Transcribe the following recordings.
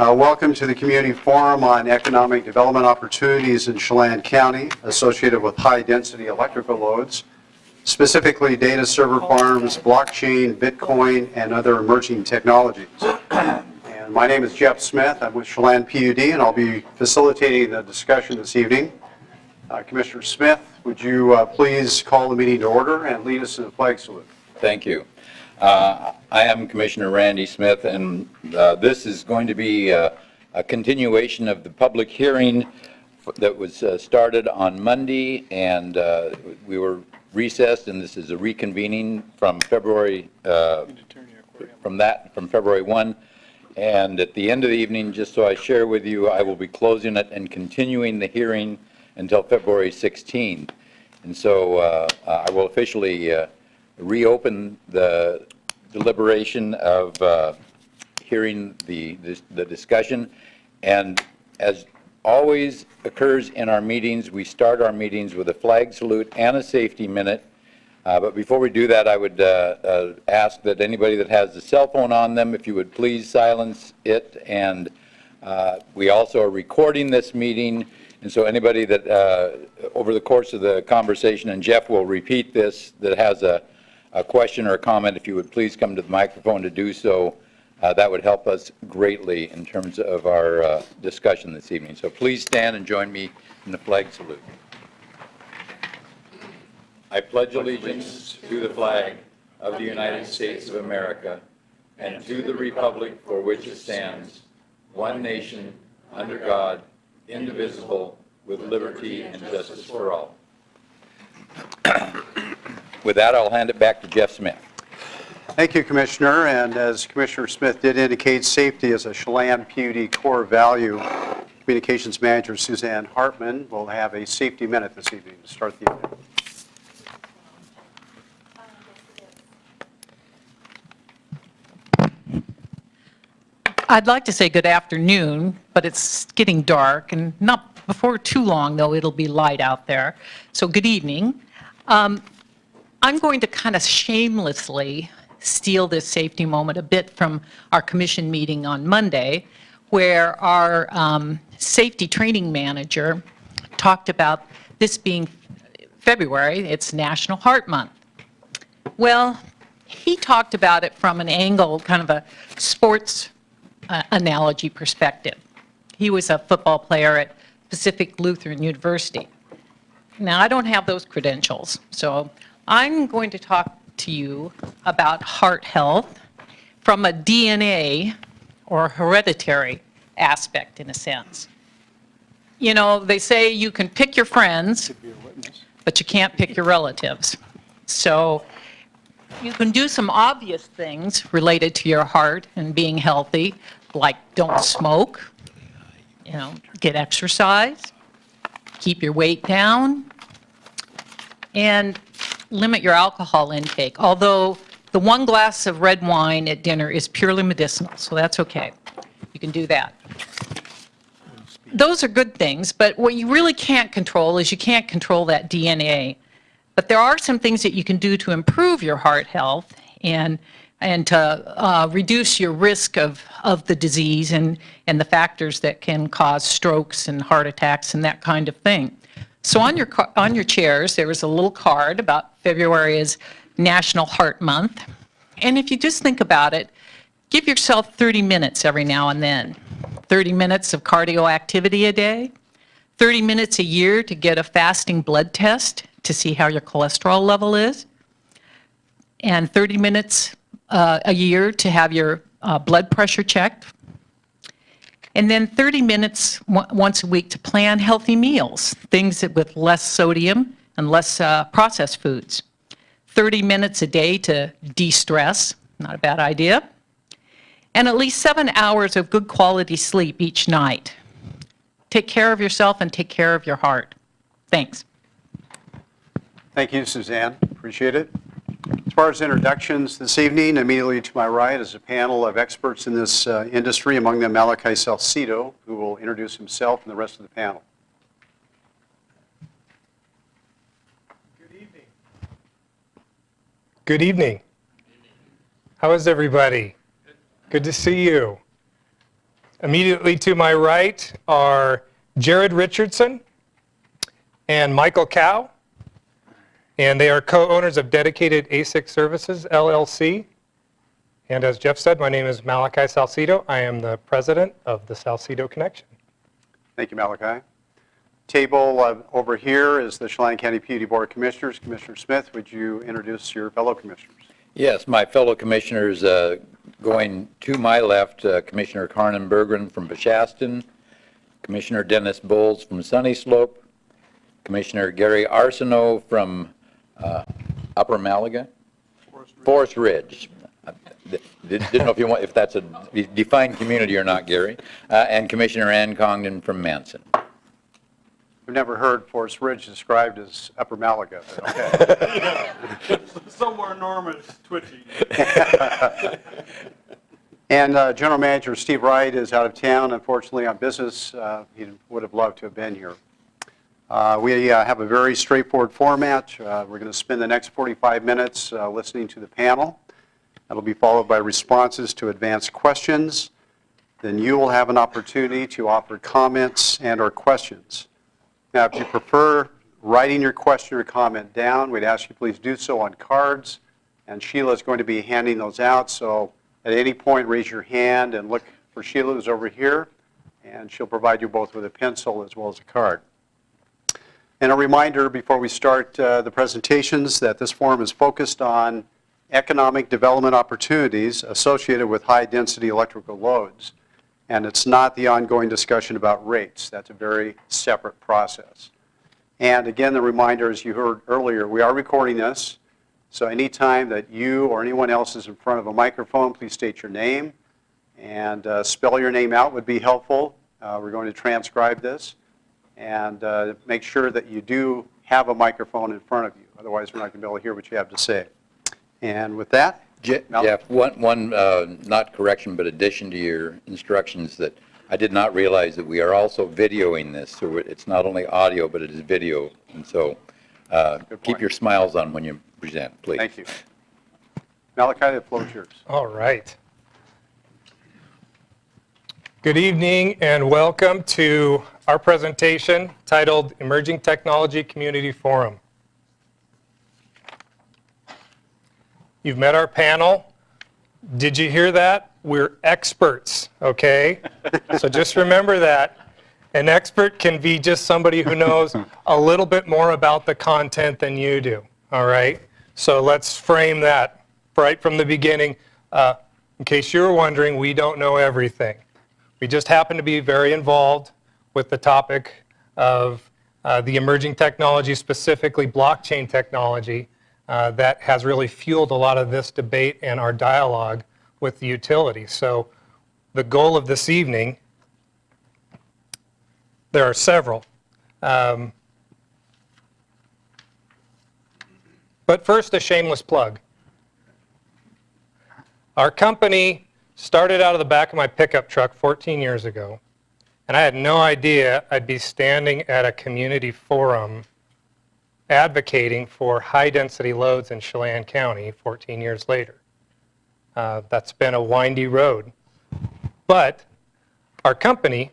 Welcome to the Community Forum on Economic Development Opportunities in Chelan County associated with high-density electrical loads, specifically data server farms, blockchain, Bitcoin, and other emerging technologies. And my name is Jeff Smith. I'm with Chelan PUD, and I'll be facilitating the discussion this evening. Commissioner Smith, would you please call the meeting to order and lead us in the flag salute? Thank you. I am Commissioner Randy Smith, and this is going to be a continuation of the public hearing that was started on Monday, and we were recessed, and this is a reconvening from February February 1. And at the end of the evening, just so I share with you, I will be closing it and continuing the hearing until February 16th. And so I will officially reopen the deliberation of hearing the discussion. And as always occurs in our meetings, we start our meetings with a flag salute and a safety minute. But before we do that, I would ask that anybody that has a cell phone on them, if you would please silence it. And we also are recording this meeting. And so anybody that, over the course of the conversation, and Jeff will repeat this, that has a question or a comment, if you would please come to the microphone to do so, that would help us greatly in terms of our discussion this evening. So please stand and join me in the flag salute. I pledge allegiance to the flag of the United States of America and to the republic for which it stands, one nation, under God, indivisible, with liberty and justice for all. With that, I'll hand it back to Jeff Smith. Thank you, Commissioner. And as Commissioner Smith did indicate, safety is a Chelan PUD core value. Communications Manager Suzanne Hartman will have a safety minute this evening to start the evening. I'd like to say good afternoon, but it's getting dark, and not before too long, though, it'll be light out there. So good evening. I'm going to kind of shamelessly steal this safety moment a bit from our commission meeting on Monday, where our safety training manager talked about this being February, it's National Heart Month. Well, he talked about it from an angle, kind of a sports analogy perspective. He was a football player at Pacific Lutheran University. Now, I don't have those credentials, so I'm going to talk to you about heart health from a DNA or hereditary aspect, in a sense. You know, they say you can pick your friends, but you can't pick your relatives. So you can do some obvious things related to your heart and being healthy, like don't smoke, you know, get exercise, keep your weight down, and limit your alcohol intake. Although the one glass of red wine at dinner is purely medicinal, so that's okay. You can do that. Those are good things, but what you really can't control is you can't control that DNA. But there are some things that you can do to improve your heart health and to reduce your risk of the disease and the factors that can cause strokes and heart attacks and that kind of thing. So on your chairs, there was a little card about February is National Heart Month. And if you just think about it, give yourself 30 minutes every now and then. 30 minutes of cardio activity a day, 30 minutes a year to get a fasting blood test to see how your cholesterol level is, and 30 minutes a year to have your blood pressure checked, and then 30 minutes once a week to plan healthy meals, things with less sodium and less processed foods. 30 minutes a day to de-stress, not a bad idea, and at least 7 hours of good quality sleep each night. Take care of yourself and take care of your heart. Thanks. Thank you, Suzanne. Appreciate it. As far as introductions this evening, immediately to my right is a panel of experts in this industry, among them Malachi Salcido, who will introduce himself and the rest of the panel. Good evening. Good evening. How is everybody? Good to see you. Immediately to my right are Jared Richardson and Michael Cow, and they are co-owners of Dedicated ASIC Services, LLC. And as Jeff said, my name is Malachi Salcido. I am the president of the Salcido Connection. Thank you, Malachi. Table over here is the Chelan County PUD Board of Commissioners. Commissioner Smith, would you introduce your fellow commissioners? Yes, my fellow commissioners, going to my left, Commissioner Carnan Berggren from Beshaston, Commissioner Dennis Bowles from Sunny Slope, Commissioner Gary Arsenault from Upper Malaga, Forest Ridge. Didn't know if that's a defined community or not, Gary, and Commissioner Ann Congdon from Manson. I've never heard Forest Ridge described as Upper Malaga, but okay. Somewhere Norman is twitching. And General Manager Steve Wright is out of town, unfortunately, on business. He would have loved to have been here. We have a very straightforward format. We're going to spend the next 45 minutes listening to the panel. That'll be followed by responses to advanced questions. Then you will have an opportunity to offer comments and or questions. Now, if you prefer writing your question or comment down, we'd ask you please do so on cards. And Sheila is going to be handing those out. So at any point, raise your hand and look for Sheila, who's over here. And she'll provide you both with a pencil as well as a card. And a reminder before we start the presentations that this forum is focused on economic development opportunities associated with high-density electrical loads. And it's not the ongoing discussion about rates. That's a very separate process. And again, the reminder, as you heard earlier, we are recording this. So anytime that you or anyone else is in front of a microphone, please state your name. And spell your name out would be helpful. We're going to transcribe this. And make sure that you do have a microphone in front of you. Otherwise, we're not going to be able to hear what you have to say. And with that, Jeff, one not correction, but addition to your instructions, that I did not realize that we are also videoing this. So it's not only audio, but it is video. And so keep your smiles on when you present, please. thank you. Malachi, the floor is yours. All right. Good evening and welcome to our presentation titled Emerging Technology Community Forum. You've met our panel. Did you hear that? We're experts, okay? So just remember that. An expert can be just somebody who knows a little bit more about the content than you do, all right? So let's frame that right from the beginning. In case you were wondering, we don't know everything. We just happen to be very involved with the topic of the emerging technology, specifically blockchain technology, that has really fueled a lot of this debate and our dialogue with the utility. So the goal of this evening, there are several. But first, a shameless plug. Our company started out of the back of my pickup truck 14 years ago, and I had no idea I'd be standing at a community forum advocating for high-density loads in Chelan County 14 years later. That's been a windy road. But our company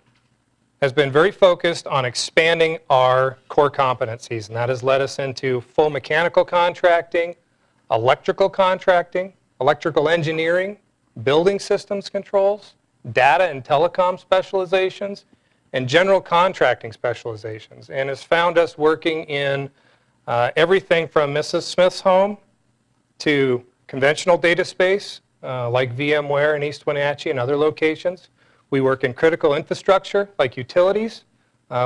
has been very focused on expanding our core competencies, and that has led us into full mechanical contracting, electrical engineering, building systems controls, data and telecom specializations, and general contracting specializations, and has found us working in everything from Mrs. Smith's home to conventional data space like VMware in East Wenatchee and other locations. We work in critical infrastructure like utilities.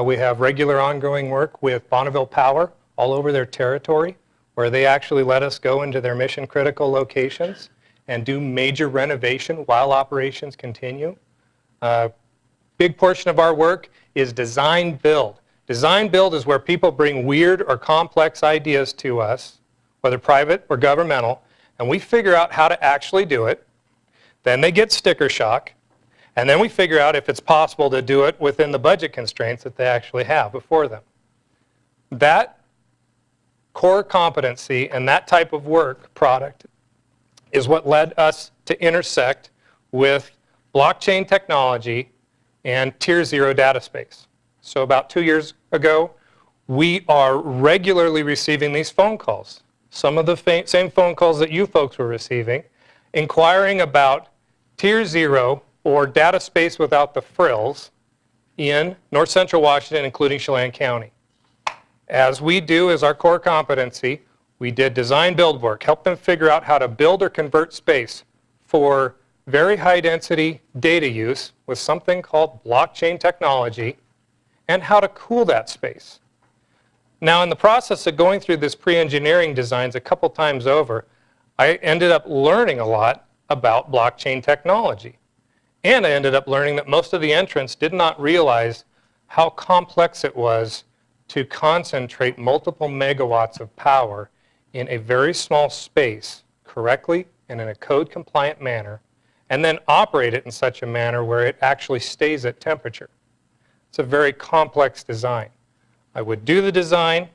We have regular ongoing work with Bonneville Power all over their territory, where they actually let us go into their mission critical locations and do major renovation while operations continue. Big portion of our work is design build. Design build is where people bring weird or complex ideas to us, whether private or governmental, and we figure out how to actually do it. Then they get sticker shock, and then we figure out if it's possible to do it within the budget constraints that they actually have before them. That core competency and that type of work product is what led us to intersect with blockchain technology and Tier 0 data space. So about 2 years ago, we are regularly receiving these phone calls. Some of the same phone calls that you folks were receiving, inquiring about Tier 0 or data space without the frills in North Central Washington, including Chelan County. As we do as our core competency, we did design build work, help them figure out how to build or convert space for very high density data use with something called blockchain technology, and how to cool that space. Now, in the process of going through this pre-engineering designs a couple times over, I ended up learning a lot about blockchain technology. And I ended up learning that most of the entrants did not realize how complex it was to concentrate multiple megawatts of power in a very small space correctly and in a code-compliant manner, and then operate it in such a manner where it actually stays at temperature. It's a very complex design. I would do the design,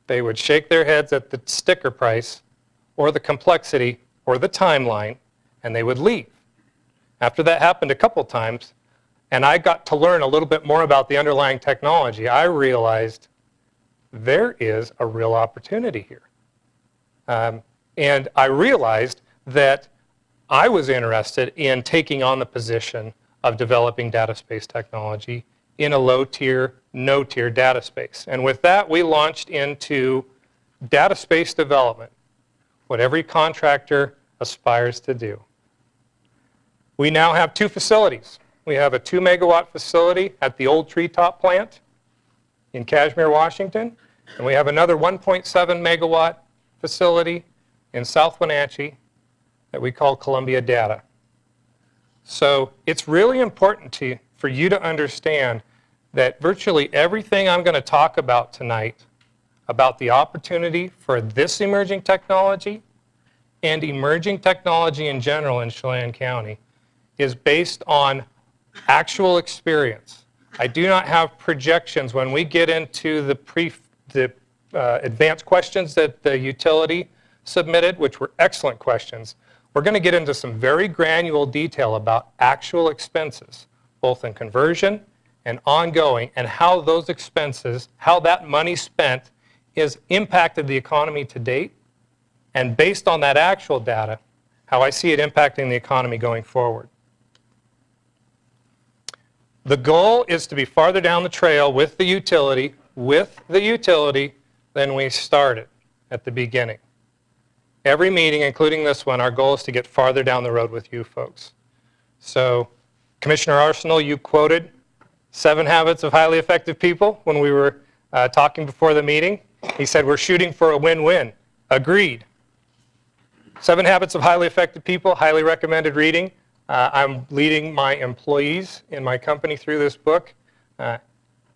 they would shake their heads at the sticker price, or the complexity, or the timeline, and they would leave. After that happened a couple times, and I got to learn a little bit more about the underlying technology, I realized there is a real opportunity here. And I realized that I was interested in taking on the position of developing data space technology in a low-tier, no-tier data space. And with that, we launched into data space development, what every contractor aspires to do. We now have 2 facilities. We have a 2-megawatt facility at the old Treetop plant in Kashmere, Washington, and we have another 1.7 megawatt facility in South Wenatchee that we call Columbia Data. So it's really important for you to understand that virtually everything I'm going to talk about tonight about the opportunity for this emerging technology and emerging technology in general in Chelan County is based on actual experience. I do not have projections. When we get into the advanced questions that the utility submitted, which were excellent questions, we're going to get into some very granular detail about actual expenses, both in conversion and ongoing, and how those expenses, how that money spent has impacted the economy to date, and based on that actual data, how I see it impacting the economy going forward. The goal is to be farther down the trail with the utility than we started at the beginning. Every meeting, including this one, our goal is to get farther down the road with you folks. So, Commissioner Arsenal, you quoted 7 Habits of Highly Effective People when we were talking before the meeting. He said we're shooting for a win-win. Agreed. 7 Habits of Highly Effective People, highly recommended reading. I'm leading my employees in my company through this book.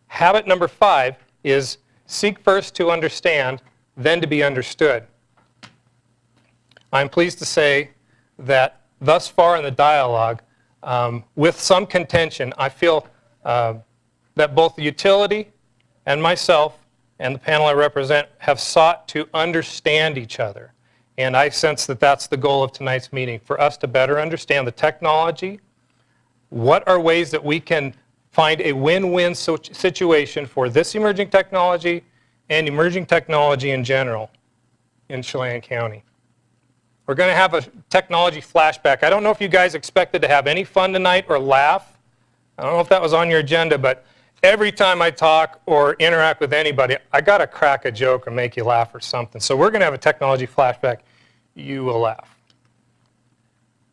Habit number 5 is seek first to understand, then to be understood. I'm pleased to say that thus far in the dialogue, with some contention, I feel that both the utility and myself and the panel I represent have sought to understand each other. And I sense that that's the goal of tonight's meeting, for us to better understand the technology, what are ways that we can find a win-win situation for this emerging technology and emerging technology in general in Chelan County. We're going to have a technology flashback. I don't know if you guys expected to have any fun tonight or laugh. I don't know if that was on your agenda, but every time I talk or interact with anybody, I got to crack a joke or make you laugh or something. So we're going to have a technology flashback. You will laugh.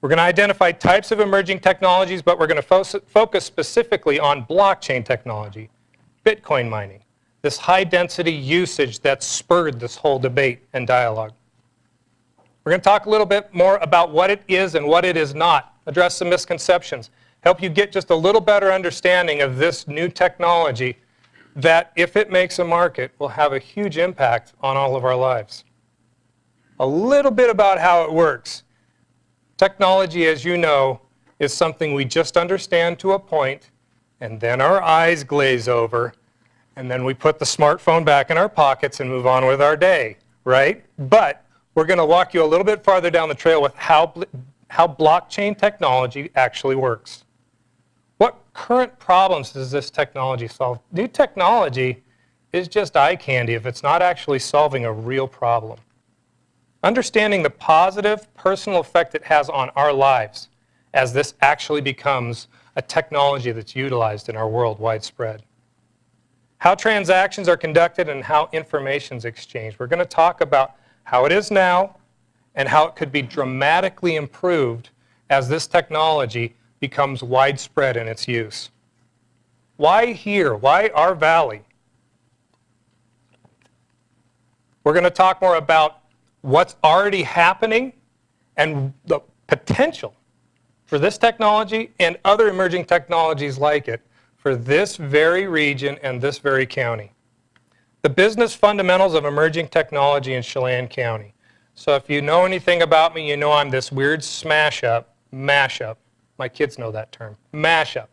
We're going to identify types of emerging technologies, but we're going to focus specifically on blockchain technology, Bitcoin mining, this high-density usage that spurred this whole debate and dialogue. We're going to talk a little bit more about what it is and what it is not, address some misconceptions, help you get just a little better understanding of this new technology that, if it makes a market, will have a huge impact on all of our lives. A little bit about how it works. Technology, as you know, is something we just understand to a point, and then our eyes glaze over, and then we put the smartphone back in our pockets and move on with our day, right? But we're going to walk you a little bit farther down the trail with how blockchain technology actually works. What current problems does this technology solve? New technology is just eye candy if it's not actually solving a real problem. Understanding the positive personal effect it has on our lives as this actually becomes a technology that's utilized in our world widespread. How transactions are conducted and how information is exchanged. We're going to talk about how it is now and how it could be dramatically improved as this technology becomes widespread in its use. Why here? Why our valley? We're going to talk more about what's already happening and the potential for this technology and other emerging technologies like it for this very region and this very county. The business fundamentals of emerging technology in Chelan County. So if you know anything about me, you know I'm this weird mashup. My kids know that term, mashup.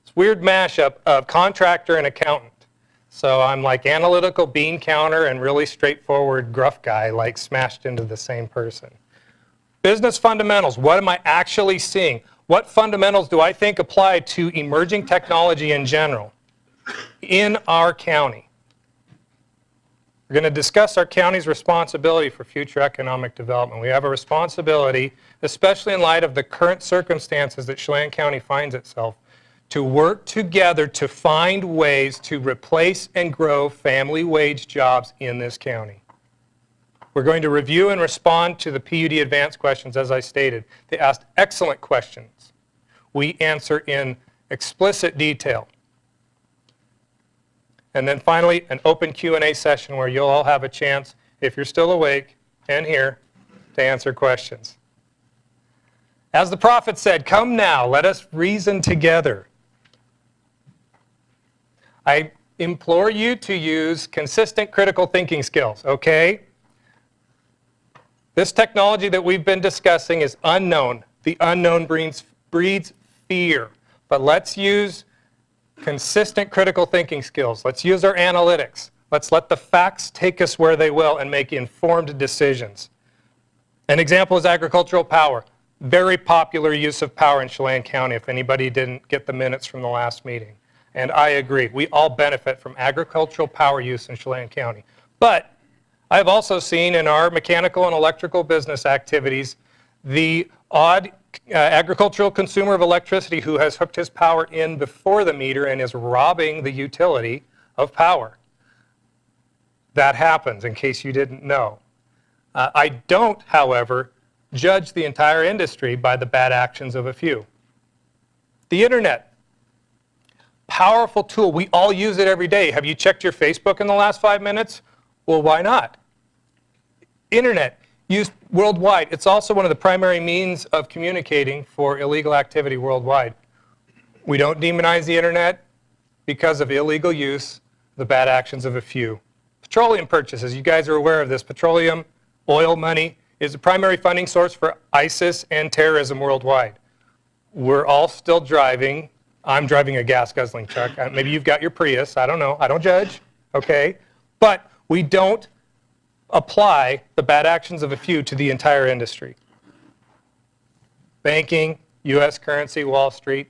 It's weird mashup of contractor and accountant. So I'm like analytical bean counter and really straightforward gruff guy, like smashed into the same person. Business fundamentals, what am I actually seeing? What fundamentals do I think apply to emerging technology in general in our county? We're going to discuss our county's responsibility for future economic development. We have a responsibility, especially in light of the current circumstances that Chelan County finds itself, to work together to find ways to replace and grow family wage jobs in this county. We're going to review and respond to the PUD advanced questions, as I stated. They asked excellent questions. We answer in explicit detail. And then finally, an open Q&A session where you'll all have a chance, if you're still awake and here, to answer questions. As the prophet said, "Come now, let us reason together." I implore you to use consistent critical thinking skills, okay? This technology that we've been discussing is unknown. The unknown breeds fear. But let's use consistent critical thinking skills. Let's use our analytics. Let's let the facts take us where they will and make informed decisions. An example is agricultural power. Very popular use of power in Chelan County, if anybody didn't get the minutes from the last meeting. And I agree. We all benefit from agricultural power use in Chelan County. But I've also seen in our mechanical and electrical business activities the odd agricultural consumer of electricity who has hooked his power in before the meter and is robbing the utility of power. That happens, in case you didn't know. I don't, however, judge the entire industry by the bad actions of a few. The internet. Powerful tool. We all use it every day. Have you checked your Facebook in the last 5 minutes? Well, why not? Internet, used worldwide. It's also one of the primary means of communicating for illegal activity worldwide. We don't demonize the internet because of illegal use, the bad actions of a few. Petroleum purchases, you guys are aware of this. Petroleum, oil money, is the primary funding source for ISIS and terrorism worldwide. We're all still driving. I'm driving a gas-guzzling truck. Maybe you've got your Prius. I don't know. I don't judge. Okay? But we don't apply the bad actions of a few to the entire industry. Banking, U.S. currency, Wall Street,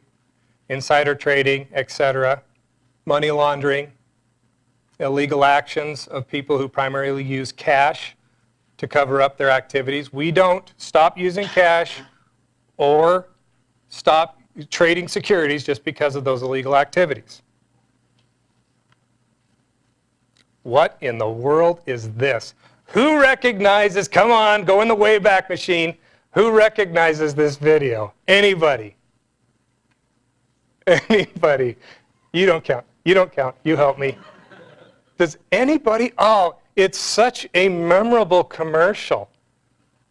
insider trading, etc., money laundering, illegal actions of people who primarily use cash to cover up their activities. We don't stop using cash or stop trading securities just because of those illegal activities. What in the world is this? Who recognizes, come on, go in the Wayback Machine, who recognizes this video? Anybody? Anybody? You don't count. You don't count. You help me. Does anybody? Oh, it's such a memorable commercial.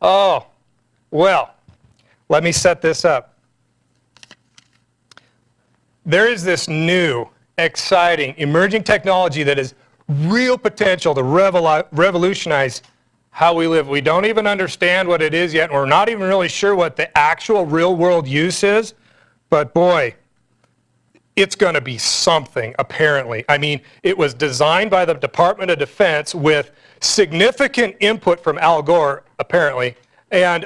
Oh, well, let me set this up. There is this new, exciting, emerging technology that has real potential to revolutionize how we live. We don't even understand what it is yet, and we're not even really sure what the actual real-world use is, but boy, it's going to be something, apparently. I mean, it was designed by the Department of Defense with significant input from Al Gore, apparently, and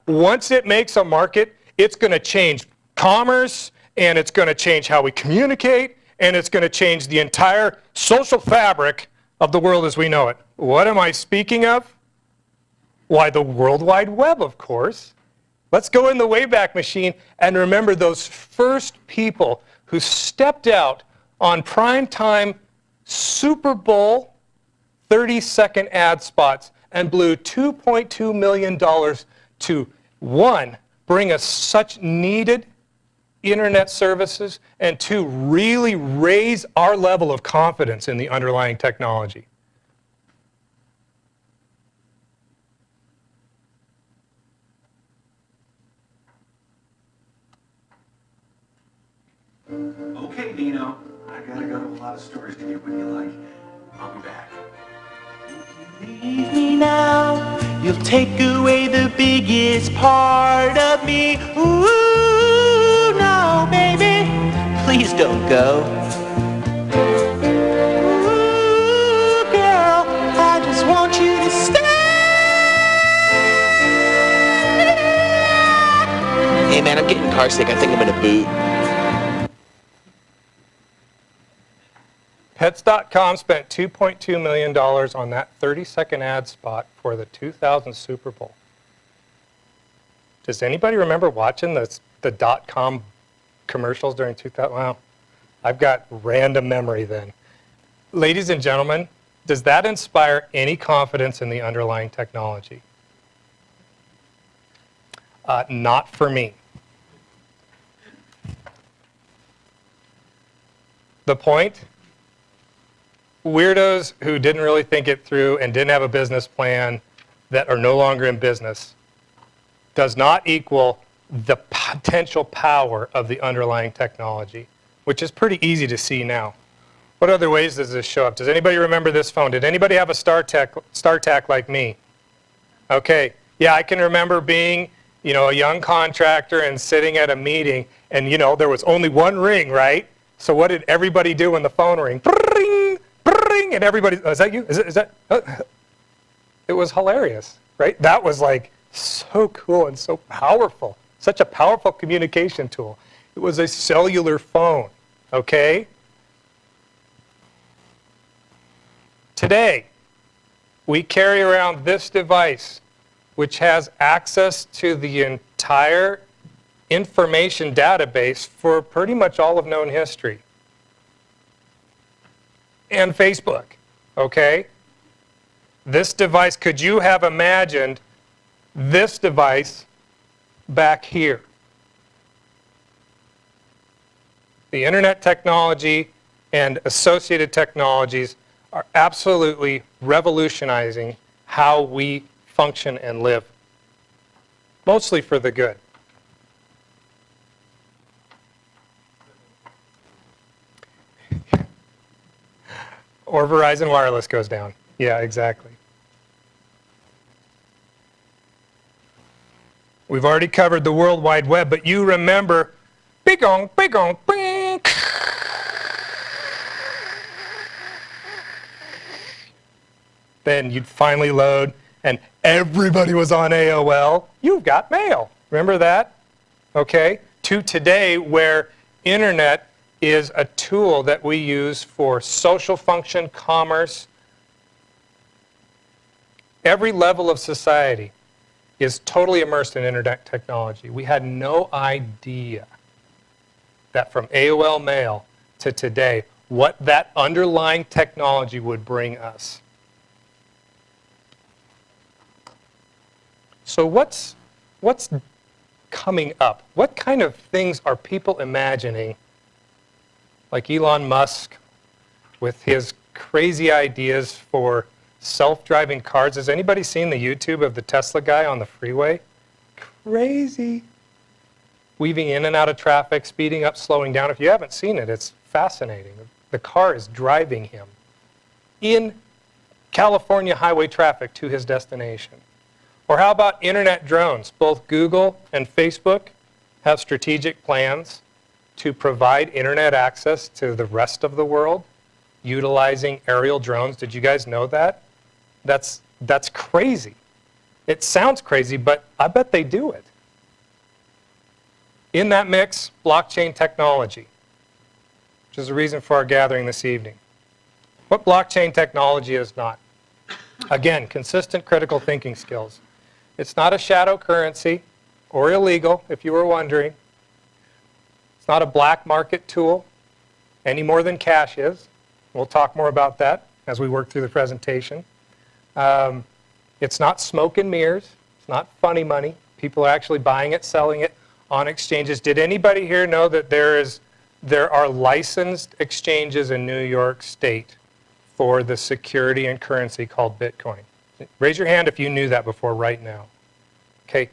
once it makes a market, it's going to change commerce and it's going to change how we communicate, and it's going to change the entire social fabric of the world as we know it. What am I speaking of? Why, the World Wide Web, of course. Let's go in the Wayback Machine and remember those first people who stepped out on primetime Super Bowl 30-second ad spots and blew $2.2 million to, one, bring us such needed internet services, and two, really raise our level of confidence in the underlying technology. Okay, Nino, I gotta go to a lot of stores to get what you like. I'll be back. Leave me now, you'll take away the biggest part of me. Ooh, no, baby, please don't go. Ooh, girl, I just want you to stay. Hey man, I'm getting car sick. I think I'm gonna boot. Pets.com spent $2.2 million on that 30-second ad spot for the 2000 Super Bowl. Does anybody remember watching the .com commercials during 2000? Wow, I've got random memory then. Ladies and gentlemen, does that inspire any confidence in the underlying technology? Not for me. The point? Weirdos who didn't really think it through and didn't have a business plan that are no longer in business does not equal the potential power of the underlying technology, which is pretty easy to see now. What other ways does this show up? Does anybody remember this phone? Did anybody have a StarTAC like me? Okay, yeah, I can remember being, a young contractor and sitting at a meeting, and there was only one ring, right? So what did everybody do when the phone rang? Ring, ring, and everybody, is that you? Is that? It was hilarious, right? That was like so cool and so powerful. Such a powerful communication tool. It was a cellular phone, okay? Today, we carry around this device, which has access to the entire information database for pretty much all of known history. And Facebook, okay? This device, could you have imagined this device back here? The internet technology and associated technologies are absolutely revolutionizing how we function and live, mostly for the good. Or Verizon Wireless goes down. Yeah, exactly. We've already covered the World Wide Web, but you remember, bing-ong, bing-ong, bing. Then you'd finally load, and everybody was on AOL. You've got mail. Remember that? Okay. To today, where internet is a tool that we use for social function, commerce. Every level of society is totally immersed in internet technology. We had no idea that from AOL mail to today, what that underlying technology would bring us. So what's coming up? What kind of things are people imagining? Like Elon Musk with his crazy ideas for self-driving cars. Has anybody seen the YouTube of the Tesla guy on the freeway? Crazy. Weaving in and out of traffic, speeding up, slowing down. If you haven't seen it, it's fascinating. The car is driving him in California highway traffic to his destination. Or how about internet drones? Both Google and Facebook have strategic plans to provide internet access to the rest of the world utilizing aerial drones. Did you guys know that? That's crazy. It sounds crazy, but I bet they do it. In that mix, blockchain technology, which is the reason for our gathering this evening. What blockchain technology is not? Again, consistent critical thinking skills. It's not a shadow currency or illegal, if you were wondering. It's not a black market tool any more than cash is. We'll talk more about that as we work through the presentation. It's not smoke and mirrors. It's not funny money. People are actually buying it, selling it on exchanges. Did anybody here know that there are licensed exchanges in New York State for the security and currency called Bitcoin? Raise your hand if you knew that before right now. Okay.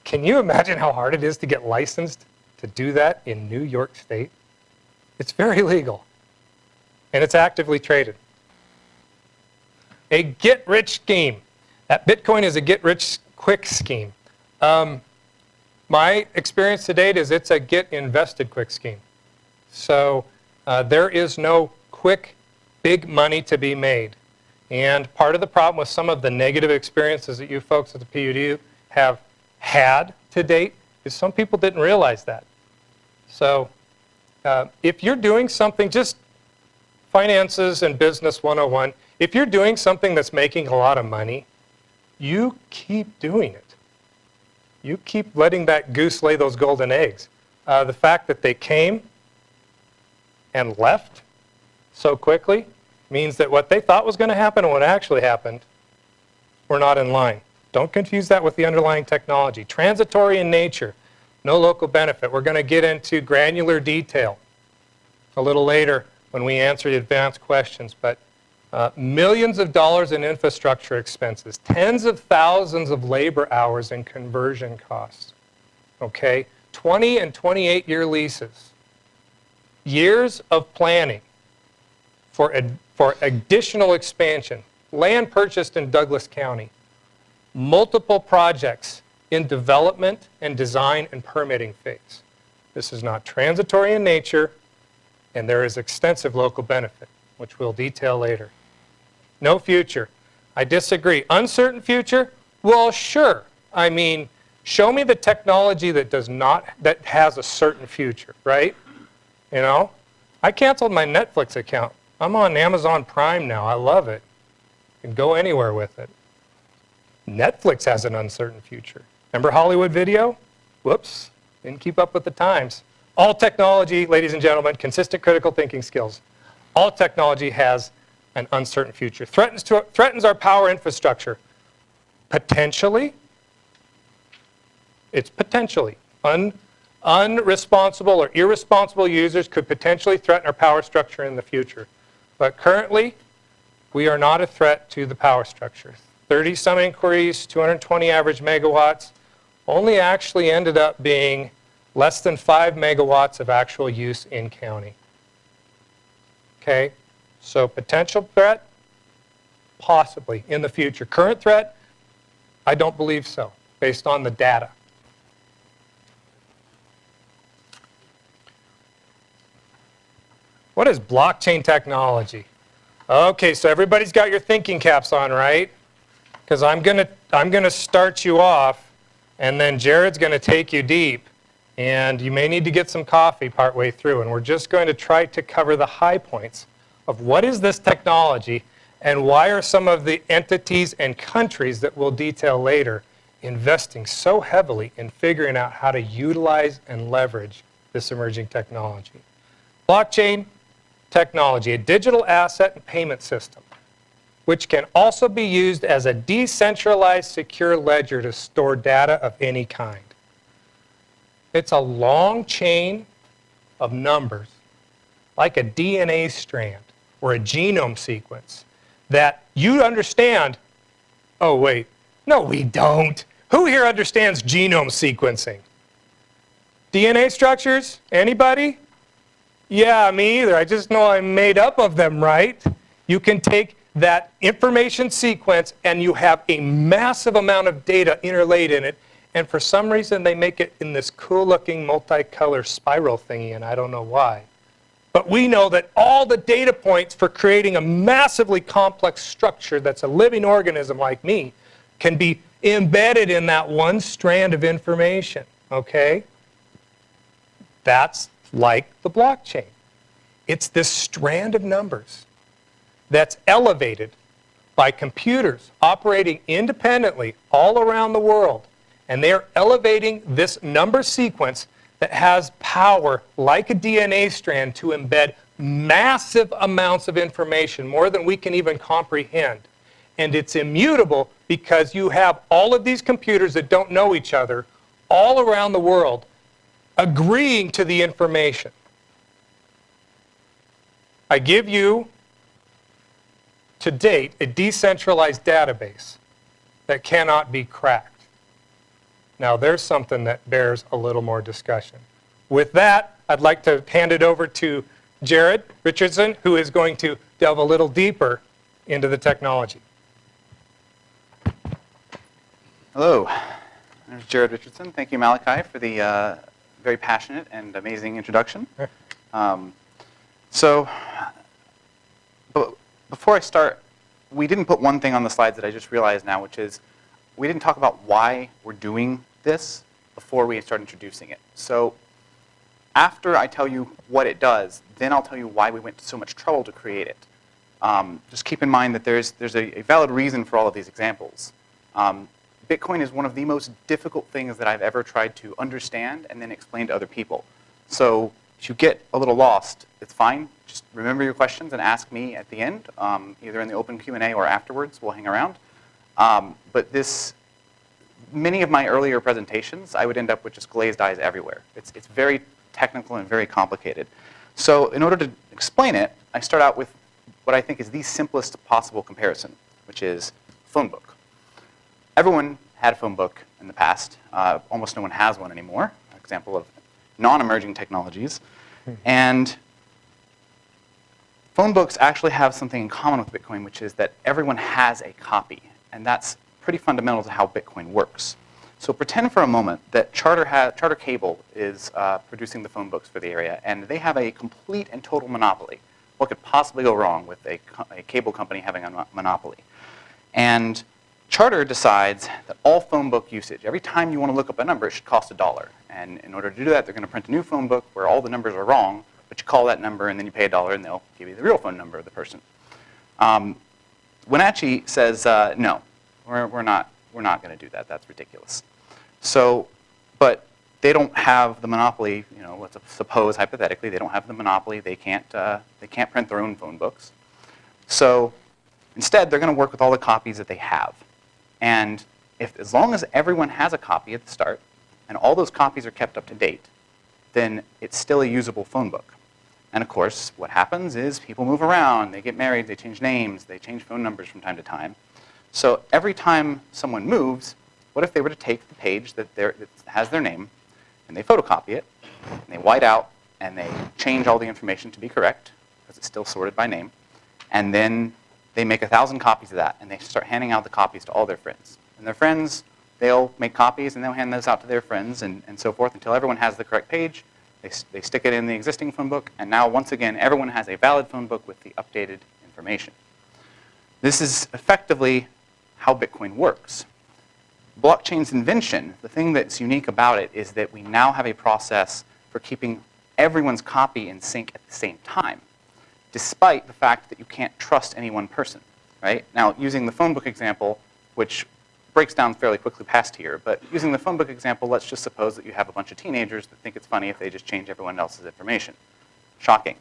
Can you imagine how hard it is to get licensed to do that in New York State? It's very legal, and it's actively traded. A get-rich scheme. That Bitcoin is a get-rich-quick scheme. My experience to date is it's a get-invested-quick scheme. So there is no quick, big money to be made. And part of the problem with some of the negative experiences that you folks at the PUD have had to date is some people didn't realize that. So if you're doing something, just finances and business 101, if you're doing something that's making a lot of money, you keep doing it. You keep letting that goose lay those golden eggs. The fact that they came and left so quickly means that what they thought was going to happen and what actually happened were not in line. Don't confuse that with the underlying technology. Transitory in nature, no local benefit. We're going to get into granular detail a little later when we answer the advanced questions, but millions of dollars in infrastructure expenses, tens of thousands of labor hours in conversion costs, okay? 20 and 28-year leases, years of planning for additional expansion, land purchased in Douglas County, multiple projects in development and design and permitting phase. This is not transitory in nature, and there is extensive local benefit, which we'll detail later. No future. I disagree. Uncertain future? Well, sure. I mean, show me the technology that has a certain future, right? You know? I canceled my Netflix account. I'm on Amazon Prime now. I love it. You can go anywhere with it. Netflix has an uncertain future. Remember Hollywood Video? Whoops. Didn't keep up with the times. All technology, ladies and gentlemen, consistent critical thinking skills. All technology has an uncertain future. Threatens our power infrastructure. Potentially. It's potentially. Unresponsible or irresponsible users could potentially threaten our power structure in the future. But currently, we are not a threat to the power structure. 30-some inquiries, 220 average megawatts, only actually ended up being less than 5 megawatts of actual use in county. Okay, so potential threat, possibly in the future. Current threat, I don't believe so, based on the data. What is blockchain technology? Okay, so everybody's got your thinking caps on, right? Because I'm gonna start you off, and then Jared's gonna take you deep, and you may need to get some coffee partway through, and we're just going to try to cover the high points of what is this technology, and why are some of the entities and countries that we'll detail later investing so heavily in figuring out how to utilize and leverage this emerging technology. Blockchain technology, a digital asset and payment system, which can also be used as a decentralized secure ledger to store data of any kind. It's a long chain of numbers, like a DNA strand or a genome sequence, that you understand. Oh, wait. No, we don't. Who here understands genome sequencing? DNA structures? Anybody? Yeah, me either. I just know I'm made up of them, right? You can take that information sequence and you have a massive amount of data interlaid in it, and for some reason they make it in this cool-looking multicolor spiral thingy, and I don't know why. But we know that all the data points for creating a massively complex structure that's a living organism like me can be embedded in that one strand of information, okay? That's like the blockchain. It's this strand of numbers that's elevated by computers operating independently all around the world. And they're elevating this number sequence that has power like a DNA strand to embed massive amounts of information, more than we can even comprehend. And it's immutable because you have all of these computers that don't know each other all around the world agreeing to the information. I give you, to date, a decentralized database that cannot be cracked. Now, there's something that bears a little more discussion. With that, I'd like to hand it over to Jared Richardson, who is going to delve a little deeper into the technology. Hello, I'm Jared Richardson. Thank you, Malachi, for the very passionate and amazing introduction. But before I start, we didn't put one thing on the slides that I just realized now, which is we didn't talk about why we're doing this before we start introducing it. So after I tell you what it does, then I'll tell you why we went to so much trouble to create it. Just keep in mind that there's a valid reason for all of these examples. Bitcoin is one of the most difficult things that I've ever tried to understand and then explain to other people. So if you get a little lost, it's fine. Just remember your questions and ask me at the end, either in the open Q&A or afterwards. We'll hang around. But many of my earlier presentations, I would end up with just glazed eyes everywhere. It's very technical and very complicated. So in order to explain it, I start out with what I think is the simplest possible comparison, which is phone book. Everyone had a phone book in the past. Almost no one has one anymore. An example of non-emerging technologies. And phone books actually have something in common with Bitcoin, which is that everyone has a copy. And that's pretty fundamental to how Bitcoin works. So pretend for a moment that Charter Cable is producing the phone books for the area, and they have a complete and total monopoly. What could possibly go wrong with a cable company having a monopoly? And Charter decides that all phone book usage, every time you want to look up a number, it should cost $1. And in order to do that, they're going to print a new phone book where all the numbers are wrong, but you call that number and then you pay $1 and they'll give you the real phone number of the person. Wenatchee says, no, we're not going to do that. That's ridiculous. So, but they don't have the monopoly. You know, let's suppose hypothetically they don't have the monopoly. They can't print their own phone books. So instead, they're going to work with all the copies that they have. And as long as everyone has a copy at the start, and all those copies are kept up to date, then it's still a usable phone book. And of course, what happens is people move around, they get married, they change names, they change phone numbers from time to time. So every time someone moves, what if they were to take the page that has their name, and they photocopy it, and they white out, and they change all the information to be correct, because it's still sorted by name, and then they make 1,000 copies of that, and they start handing out the copies to all their friends. And their friends, they'll make copies, and they'll hand those out to their friends, and so forth, until everyone has the correct page. They stick it in the existing phone book, and now, once again, everyone has a valid phone book with the updated information. This is effectively how Bitcoin works. Blockchain's invention, the thing that's unique about it is that we now have a process for keeping everyone's copy in sync at the same time, despite the fact that you can't trust any one person, right? Now, using the phone book example, which breaks down fairly quickly past here, but using the phone book example, let's just suppose that you have a bunch of teenagers that think it's funny if they just change everyone else's information. Shocking.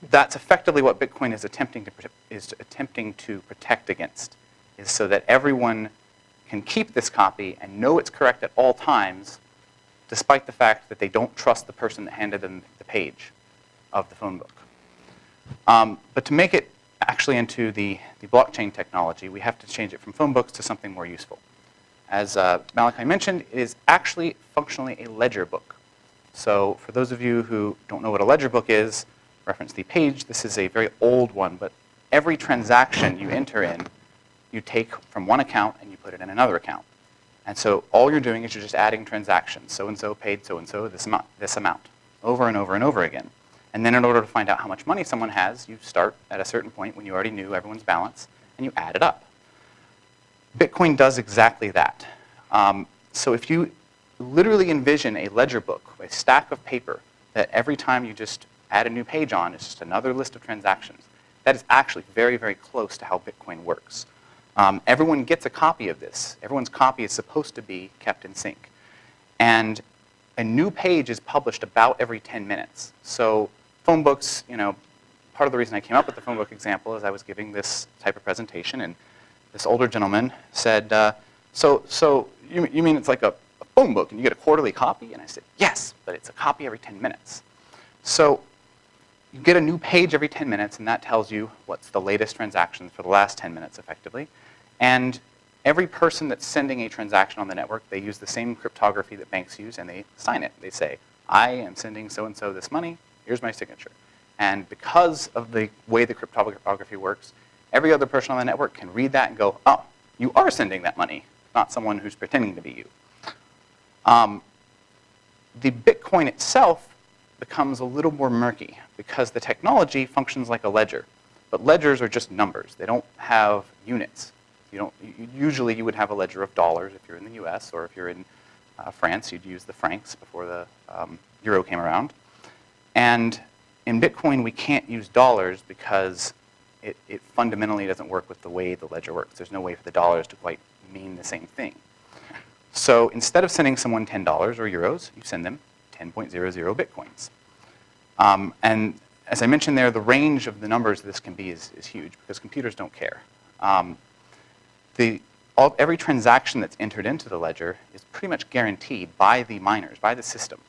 That's effectively what Bitcoin is attempting to protect against, is so that everyone can keep this copy and know it's correct at all times, despite the fact that they don't trust the person that handed them the page of the phone book. But to make it actually into the blockchain technology, we have to change it from phone books to something more useful. As Malachi mentioned, it is actually functionally a ledger book. So for those of you who don't know what a ledger book is, reference the page. This is a very old one, but every transaction you enter in, you take from one account and you put it in another account. And so all you're doing is you're just adding transactions. So-and-so paid so-and-so this amount, over and over and over again. And then in order to find out how much money someone has, you start at a certain point when you already knew everyone's balance, and you add it up. Bitcoin does exactly that. So if you literally envision a ledger book, a stack of paper that every time you just add a new page on, it's just another list of transactions. That is actually very, very close to how Bitcoin works. Everyone gets a copy of this. Everyone's copy is supposed to be kept in sync. And a new page is published about every 10 minutes. So phone books, part of the reason I came up with the phone book example is I was giving this type of presentation, and this older gentleman said, so you mean it's like a phone book and you get a quarterly copy? And I said, yes, but it's a copy every 10 minutes. So you get a new page every 10 minutes, and that tells you what's the latest transactions for the last 10 minutes, effectively. And every person that's sending a transaction on the network, they use the same cryptography that banks use, and they sign it. They say, I am sending so-and-so this money. Here's my signature. And because of the way the cryptography works, every other person on the network can read that and go, oh, you are sending that money, not someone who's pretending to be you. The Bitcoin itself becomes a little more murky because the technology functions like a ledger. But ledgers are just numbers. They don't have units. Usually you would have a ledger of dollars if you're in the US, or if you're in France, you'd use the francs before the euro came around. And in Bitcoin, we can't use dollars because it fundamentally doesn't work with the way the ledger works. There's no way for the dollars to quite mean the same thing. So instead of sending someone $10 or euros, you send them 10.00 Bitcoins. And as I mentioned there, the range of the numbers this can be is huge because computers don't care. Every transaction that's entered into the ledger is pretty much guaranteed by the miners, by the system,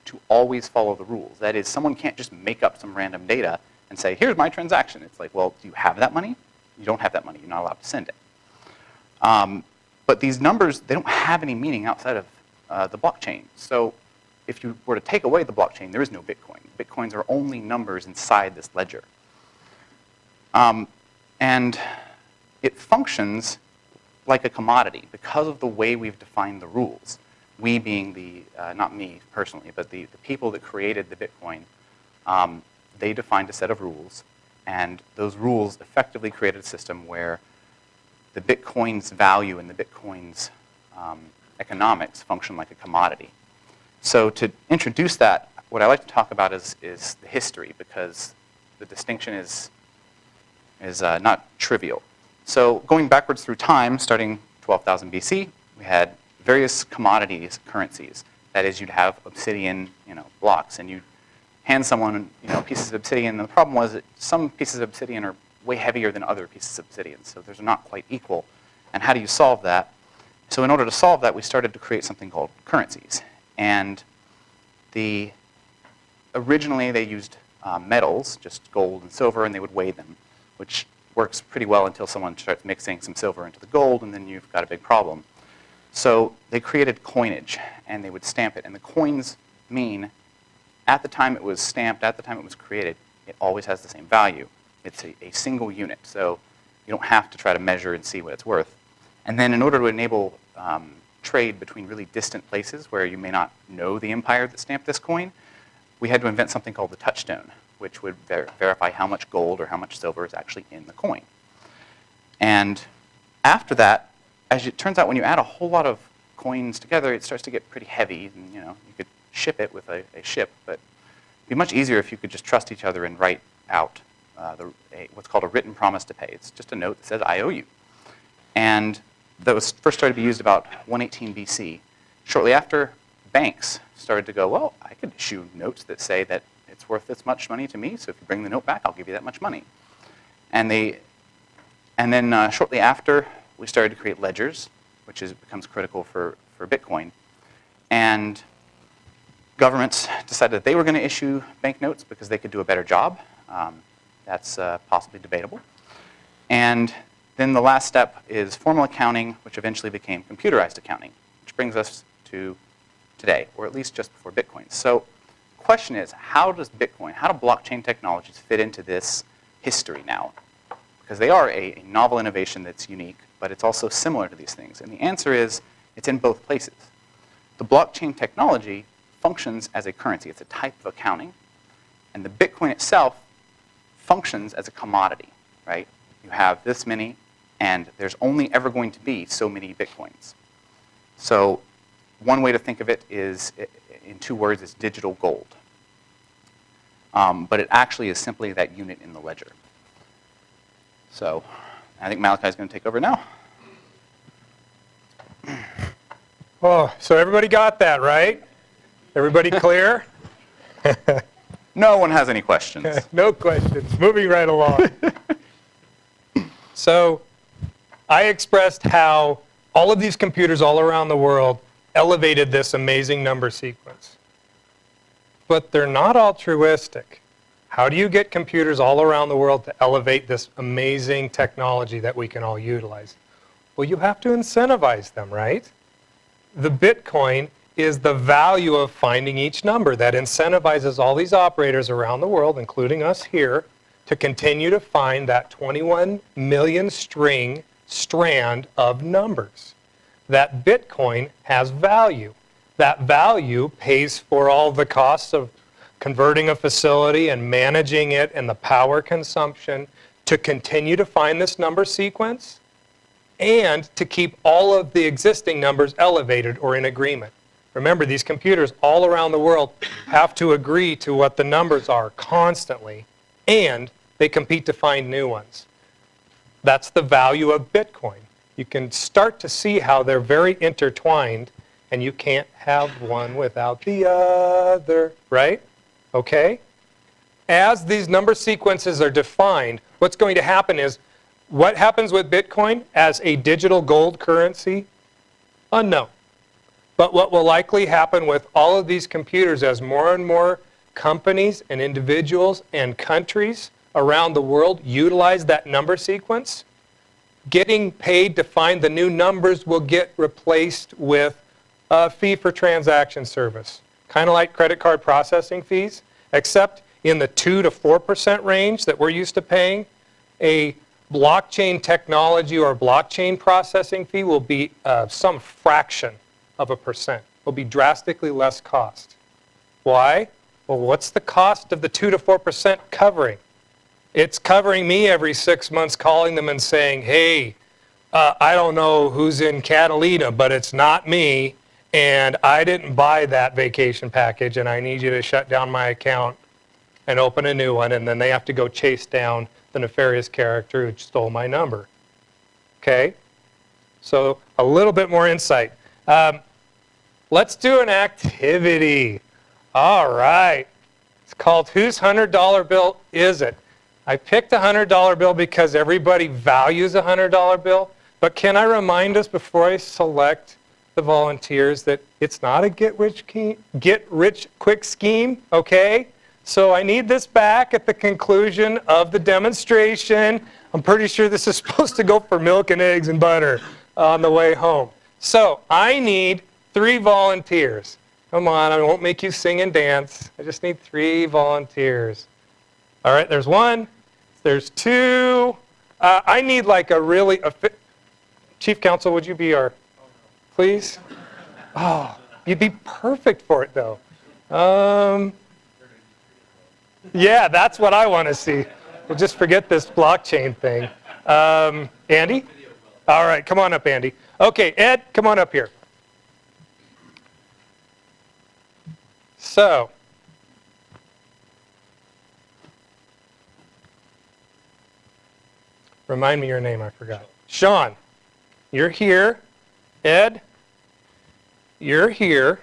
to always follow the rules. That is, someone can't just make up some random data and say, here's my transaction. It's like, well, do you have that money? You don't have that money. You're not allowed to send it. But these numbers, they don't have any meaning outside of the blockchain. So if you were to take away the blockchain, there is no Bitcoin. Bitcoins are only numbers inside this ledger. And it functions like a commodity because of the way we've defined the rules. We being the, not me personally, but the people that created the Bitcoin, they defined a set of rules, and those rules effectively created a system where the Bitcoin's value and the Bitcoin's economics function like a commodity. So to introduce that, what I like to talk about is the history, because the distinction is not trivial. So going backwards through time, starting 12,000 BC, we had various commodities, currencies. That is, you'd have obsidian, blocks, and you'd hand someone, pieces of obsidian. And the problem was that some pieces of obsidian are way heavier than other pieces of obsidian, so they're not quite equal. And how do you solve that? So in order to solve that, we started to create something called currencies. And originally they used metals, just gold and silver, and they would weigh them, which works pretty well until someone starts mixing some silver into the gold, and then you've got a big problem. So they created coinage, and they would stamp it. And the coins mean, at the time it was stamped, at the time it was created, it always has the same value. It's a single unit, so you don't have to try to measure and see what it's worth. And then in order to enable trade between really distant places where you may not know the empire that stamped this coin, we had to invent something called the touchstone, which would verify how much gold or how much silver is actually in the coin. And after that, as it turns out, when you add a whole lot of coins together, it starts to get pretty heavy. And, you could ship it with a ship, but it'd be much easier if you could just trust each other and write out what's called a written promise to pay. It's just a note that says, I owe you. And that was first started to be used about 118 BC. Shortly after, banks started to go, well, I could issue notes that say that it's worth this much money to me, so if you bring the note back, I'll give you that much money. And then shortly after, we started to create ledgers, which becomes critical for Bitcoin. And governments decided that they were going to issue banknotes because they could do a better job. That's possibly debatable. And then the last step is formal accounting, which eventually became computerized accounting, which brings us to today, or at least just before Bitcoin. So the question is, how do blockchain technologies fit into this history now? Because they are a novel innovation that's unique, but it's also similar to these things. And the answer is, it's in both places. The blockchain technology functions as a currency. It's a type of accounting. And the Bitcoin itself functions as a commodity, right? You have this many, and there's only ever going to be so many Bitcoins. So one way to think of it is, in 2 words, it's digital gold. But it actually is simply that unit in the ledger. So I think Malachi is going to take over now. Oh, so everybody got that, right? Everybody clear? No one has any questions. No questions. Moving right along. So I expressed how all of these computers all around the world elevated this amazing number sequence. But they're not altruistic. How do you get computers all around the world to elevate this amazing technology that we can all utilize? Well, you have to incentivize them, right? The Bitcoin is the value of finding each number that incentivizes all these operators around the world, including us here, to continue to find that 21 million strand of numbers. That Bitcoin has value. That value pays for all the costs of converting a facility and managing it and the power consumption to continue to find this number sequence and to keep all of the existing numbers elevated or in agreement. Remember, these computers all around the world have to agree to what the numbers are constantly, and they compete to find new ones. That's the value of Bitcoin. You can start to see how they're very intertwined, and you can't have one without the other, right? Okay? As these number sequences are defined, what's going to happen is, what happens with Bitcoin as a digital gold currency? Unknown. But what will likely happen with all of these computers as more and more companies and individuals and countries around the world utilize that number sequence, getting paid to find the new numbers will get replaced with a fee for transaction service. Kind of like credit card processing fees, except in the 2 to 4% range that we're used to paying. A blockchain technology or blockchain processing fee will be some fraction of a percent. Will be drastically less cost. Why? Well, what's the cost of the 2 to 4% covering? It's covering me every 6 months calling them and saying, hey, I don't know who's in Catalina, but it's not me, and I didn't buy that vacation package, and I need you to shut down my account and open a new one, and then they have to go chase down the nefarious character who stole my number. Okay? So a little bit more insight. Let's do an activity. All right. It's called Whose $100 Bill Is It? I picked a $100 bill because everybody values a $100 bill, but can I remind us before I select the volunteers that it's not a get-rich-quick scheme, okay? So I need this back at the conclusion of the demonstration. I'm pretty sure this is supposed to go for milk and eggs and butter on the way home. So I need 3 volunteers. Come on, I won't make you sing and dance. I just need 3 volunteers. All right, there's 1. There's 2. I need like a really... Chief Counsel, would you be our... Please? Oh, you'd be perfect for it, though. Yeah, that's what I want to see. We'll just forget this blockchain thing. Andy? All right, come on up, Andy. Okay, Ed, come on up here. So, remind me your name, I forgot. Sean, you're here. Ed, you're here.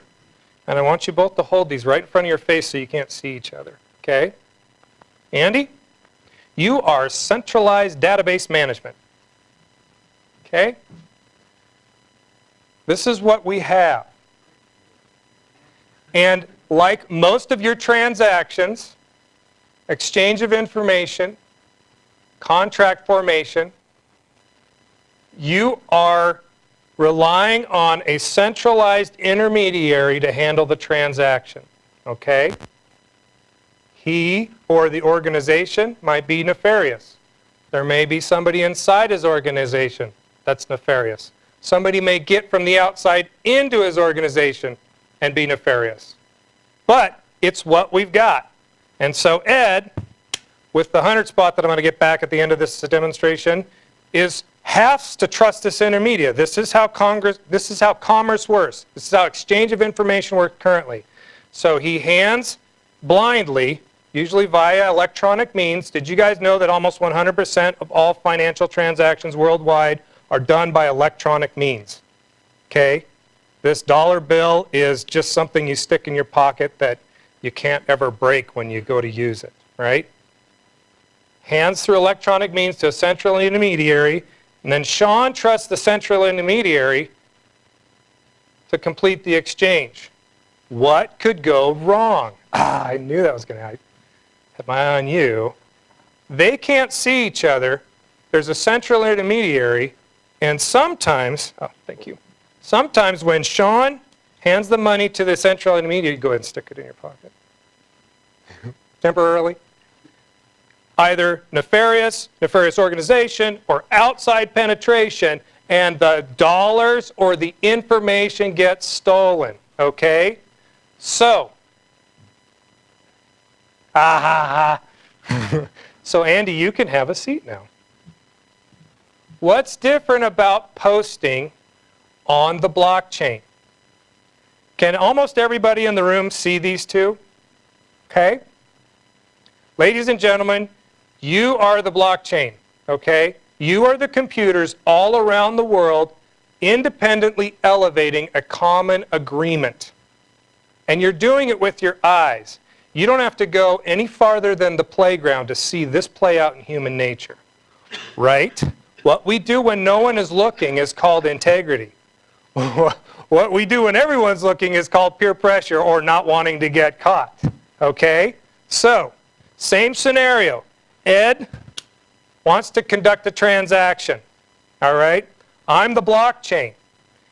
And I want you both to hold these right in front of your face so you can't see each other. Okay? Andy, you are centralized database management. Okay? This is what we have. And like most of your transactions, exchange of information, contract formation, you are relying on a centralized intermediary to handle the transaction. Okay? He or the organization might be nefarious. There may be somebody inside his organization that's nefarious. Somebody may get from the outside into his organization and be nefarious. But it's what we've got. And so Ed, with the 100 spot that I'm going to get back at the end of this demonstration, is has to trust this intermediary. This is how commerce works. This is how exchange of information works currently. So he hands blindly, usually via electronic means. Did you guys know that almost 100% of all financial transactions worldwide are done by electronic means? Okay? This dollar bill is just something you stick in your pocket that you can't ever break when you go to use it, right? Hands through electronic means to a central intermediary, and then Sean trusts the central intermediary to complete the exchange. What could go wrong? I knew that was going to have my eye on you. They can't see each other. There's a central intermediary, and sometimes, oh, thank you. Sometimes when Sean hands the money to the central intermediary, go ahead and stick it in your pocket. Temporarily. Either nefarious organization, or outside penetration, and the dollars or the information gets stolen, okay? So, so Andy, you can have a seat now. What's different about posting on the blockchain? Can almost everybody in the room see these two? Okay? Ladies and gentlemen, you are the blockchain, okay? You are the computers all around the world independently elevating a common agreement. And you're doing it with your eyes. You don't have to go any farther than the playground to see this play out in human nature, right? What we do when no one is looking is called integrity. What we do when everyone's looking is called peer pressure or not wanting to get caught, okay? So, same scenario. Ed wants to conduct a transaction, all right? I'm the blockchain.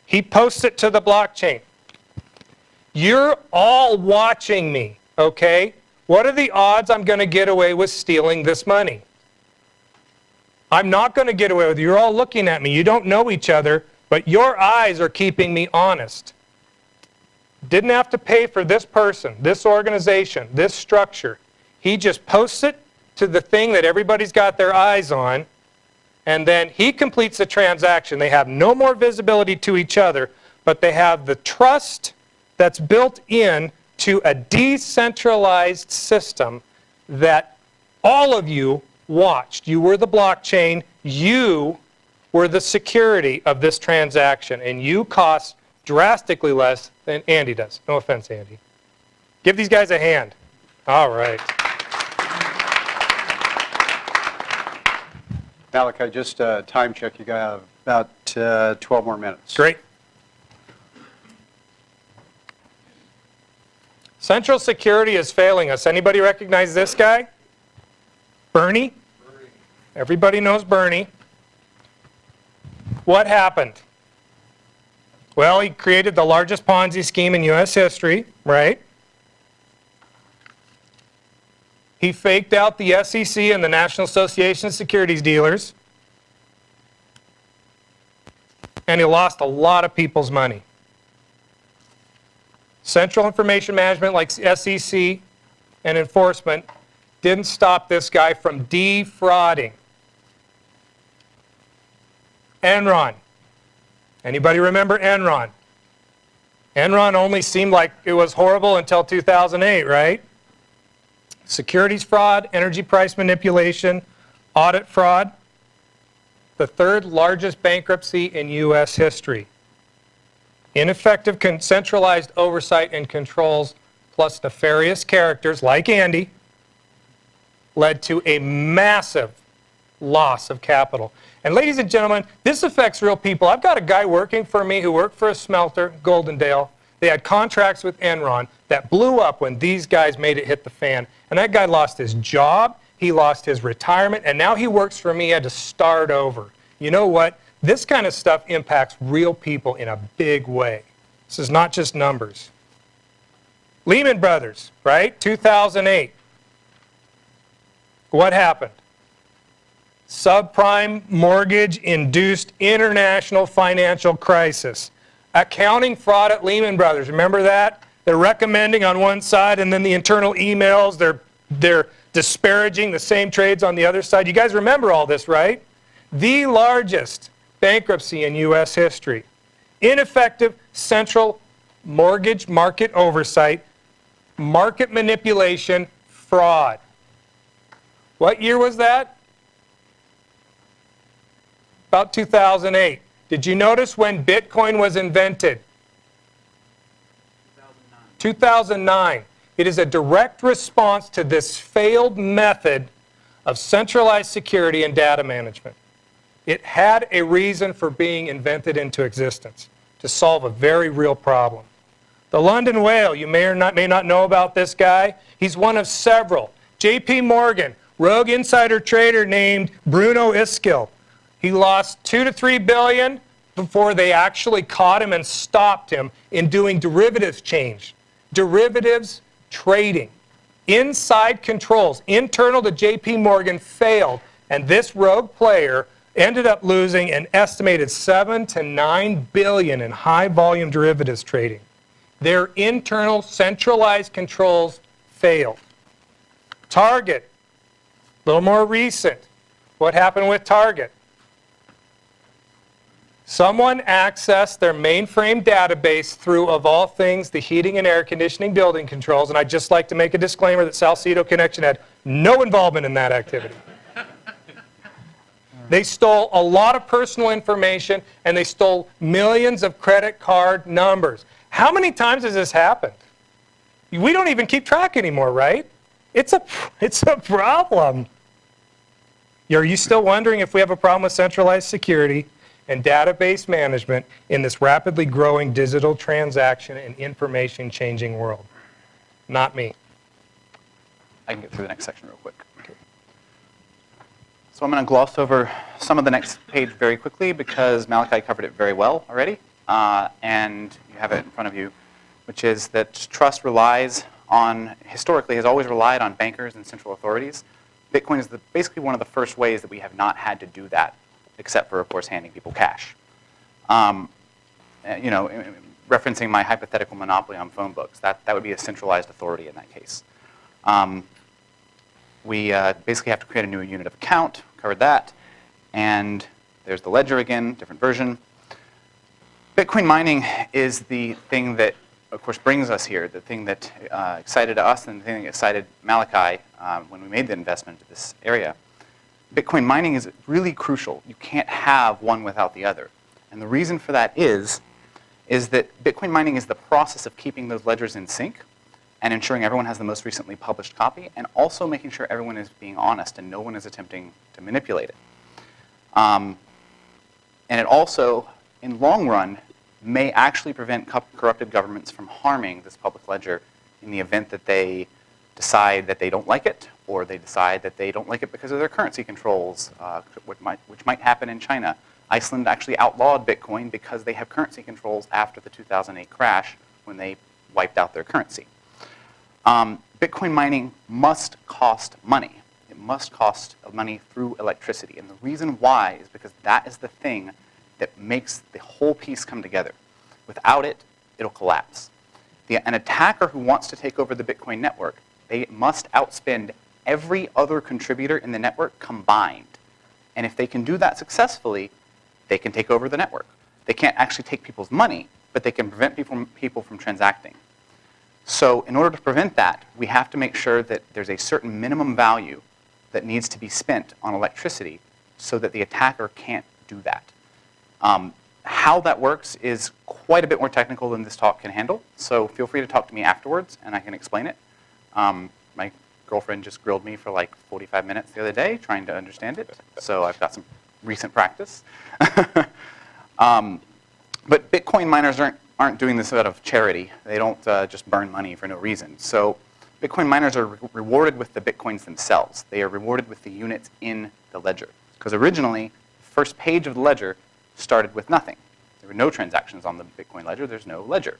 He posts it to the blockchain. You're all watching me, okay? What are the odds I'm going to get away with stealing this money? I'm not going to get away with it. You're all looking at me. You don't know each other, but your eyes are keeping me honest. Didn't have to pay for this person, this organization, this structure. He just posts it to the thing that everybody's got their eyes on, and then he completes the transaction. They have no more visibility to each other, but they have the trust that's built in to a decentralized system that all of you watched. You were the blockchain. You were the security of this transaction, and you cost drastically less than Andy does. No offense, Andy. Give these guys a hand. All right. Malachi, just time check. You got about 12 more minutes. Great. Central security is failing us. Anybody recognize this guy? Bernie? Everybody knows Bernie. What happened? Well, he created the largest Ponzi scheme in U.S. history, right? He faked out the SEC and the National Association of Securities Dealers. And he lost a lot of people's money. Central Information Management, like SEC and enforcement, didn't stop this guy from defrauding. Enron. Anybody remember Enron? Enron only seemed like it was horrible until 2008, right? Securities fraud, energy price manipulation, audit fraud. The third largest bankruptcy in U.S. history. Ineffective centralized oversight and controls plus nefarious characters like Andy led to a massive loss of capital. And ladies and gentlemen, this affects real people. I've got a guy working for me who worked for a smelter, Goldendale. They had contracts with Enron that blew up when these guys made it hit the fan. And that guy lost his job, he lost his retirement, and now he works for me. He had to start over. You know what? This kind of stuff impacts real people in a big way. This is not just numbers. Lehman Brothers, right? 2008. What happened? Subprime mortgage-induced international financial crisis. Accounting fraud at Lehman Brothers. Remember that? They're recommending on one side, and then the internal emails, they're disparaging the same trades on the other side. You guys remember all this, right? The largest bankruptcy in U.S. history. Ineffective central mortgage market oversight, market manipulation, fraud. What year was that? About 2008. Did you notice when Bitcoin was invented? 2009. It is a direct response to this failed method of centralized security and data management. It had a reason for being invented into existence, to solve a very real problem. The London Whale, you may not know about this guy. He's one of several. J.P. Morgan, rogue insider trader named Bruno Iskil. He lost $2 to $3 billion before they actually caught him and stopped him in doing derivatives change. Derivatives trading. Inside controls, internal to J.P. Morgan, failed, and this rogue player ended up losing an estimated $7 to $9 billion in high-volume derivatives trading. Their internal centralized controls failed. Target, a little more recent. What happened with Target? Someone accessed their mainframe database through, of all things, the heating and air conditioning building controls, and I'd just like to make a disclaimer that Salcedo Connection had no involvement in that activity. They stole a lot of personal information, and they stole millions of credit card numbers. How many times has this happened? We don't even keep track anymore, right? It's a problem. Are you still wondering if we have a problem with centralized security and database management in this rapidly growing digital transaction and information changing world? Not me. I can get through the next section real quick. So I'm going to gloss over some of the next page very quickly because Malachi covered it very well already. And you have it in front of you, which is that trust relies on, historically has always relied on bankers and central authorities. Bitcoin is basically one of the first ways that we have not had to do that, except for, of course, handing people cash. Referencing my hypothetical monopoly on phone books, that would be a centralized authority in that case. We basically have to create a new unit of account, covered that, and there's the ledger again, different version. Bitcoin mining is the thing that, of course, brings us here, the thing that excited us and the thing that excited Malachi when we made the investment into this area. Bitcoin mining is really crucial. You can't have one without the other. And the reason for that is that Bitcoin mining is the process of keeping those ledgers in sync and ensuring everyone has the most recently published copy, and also making sure everyone is being honest and no one is attempting to manipulate it. And it also, in long run, may actually prevent corrupted governments from harming this public ledger in the event that they decide that they don't like it, or they decide that they don't like it because of their currency controls, which might happen in China. Iceland actually outlawed Bitcoin because they have currency controls after the 2008 crash when they wiped out their currency. Bitcoin mining must cost money. It must cost money through electricity. And the reason why is because that is the thing that makes the whole piece come together. Without it, it'll collapse. An attacker who wants to take over the Bitcoin network, they must outspend every other contributor in the network combined. And if they can do that successfully, they can take over the network. They can't actually take people's money, but they can prevent people from transacting. So in order to prevent that, we have to make sure that there's a certain minimum value that needs to be spent on electricity so that the attacker can't do that. How that works is quite a bit more technical than this talk can handle, so feel free to talk to me afterwards and I can explain it. My girlfriend just grilled me for like 45 minutes the other day trying to understand it, so I've got some recent practice. But Bitcoin miners aren't doing this out of charity. They don't just burn money for no reason. So Bitcoin miners are rewarded with the Bitcoins themselves. They are rewarded with the units in the ledger. Because originally, the first page of the ledger started with nothing. There were no transactions on the Bitcoin ledger. There's no ledger.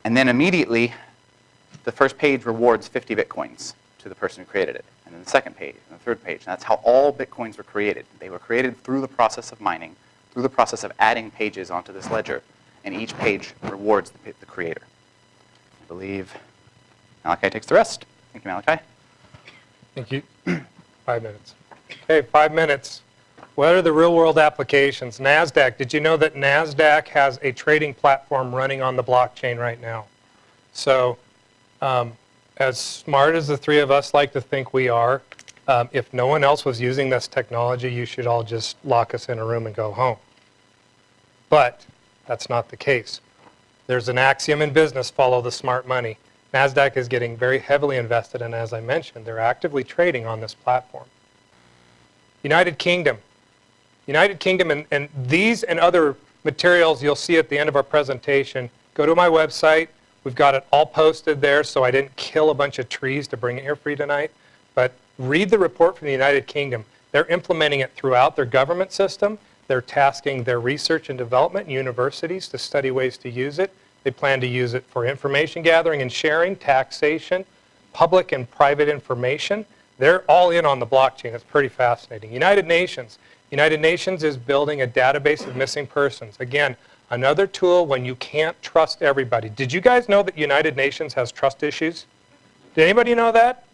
And then immediately, the first page rewards 50 Bitcoins to the person who created it. And then the second page, and the third page. And that's how all Bitcoins were created. They were created through the process of mining, through the process of adding pages onto this ledger. And each page rewards the creator. I believe Malachi takes the rest. Thank you, Malachi. Thank you. 5 minutes. Okay, 5 minutes. What are the real-world applications? NASDAQ. Did you know that NASDAQ has a trading platform running on the blockchain right now? So as smart as the three of us like to think we are, if no one else was using this technology, you should all just lock us in a room and go home. But that's not the case. There's an axiom in business, follow the smart money. NASDAQ is getting very heavily invested, and as I mentioned, they're actively trading on this platform. United Kingdom. United Kingdom, and these and other materials you'll see at the end of our presentation, go to my website. We've got it all posted there, so I didn't kill a bunch of trees to bring it here for you tonight. But read the report from the United Kingdom. They're implementing it throughout their government system. They're tasking their research and development universities to study ways to use it. They plan to use it for information gathering and sharing, taxation, public and private information. They're all in on the blockchain. It's pretty fascinating. United Nations. United Nations is building a database of missing persons. Again, another tool when you can't trust everybody. Did you guys know that United Nations has trust issues? Did anybody know that?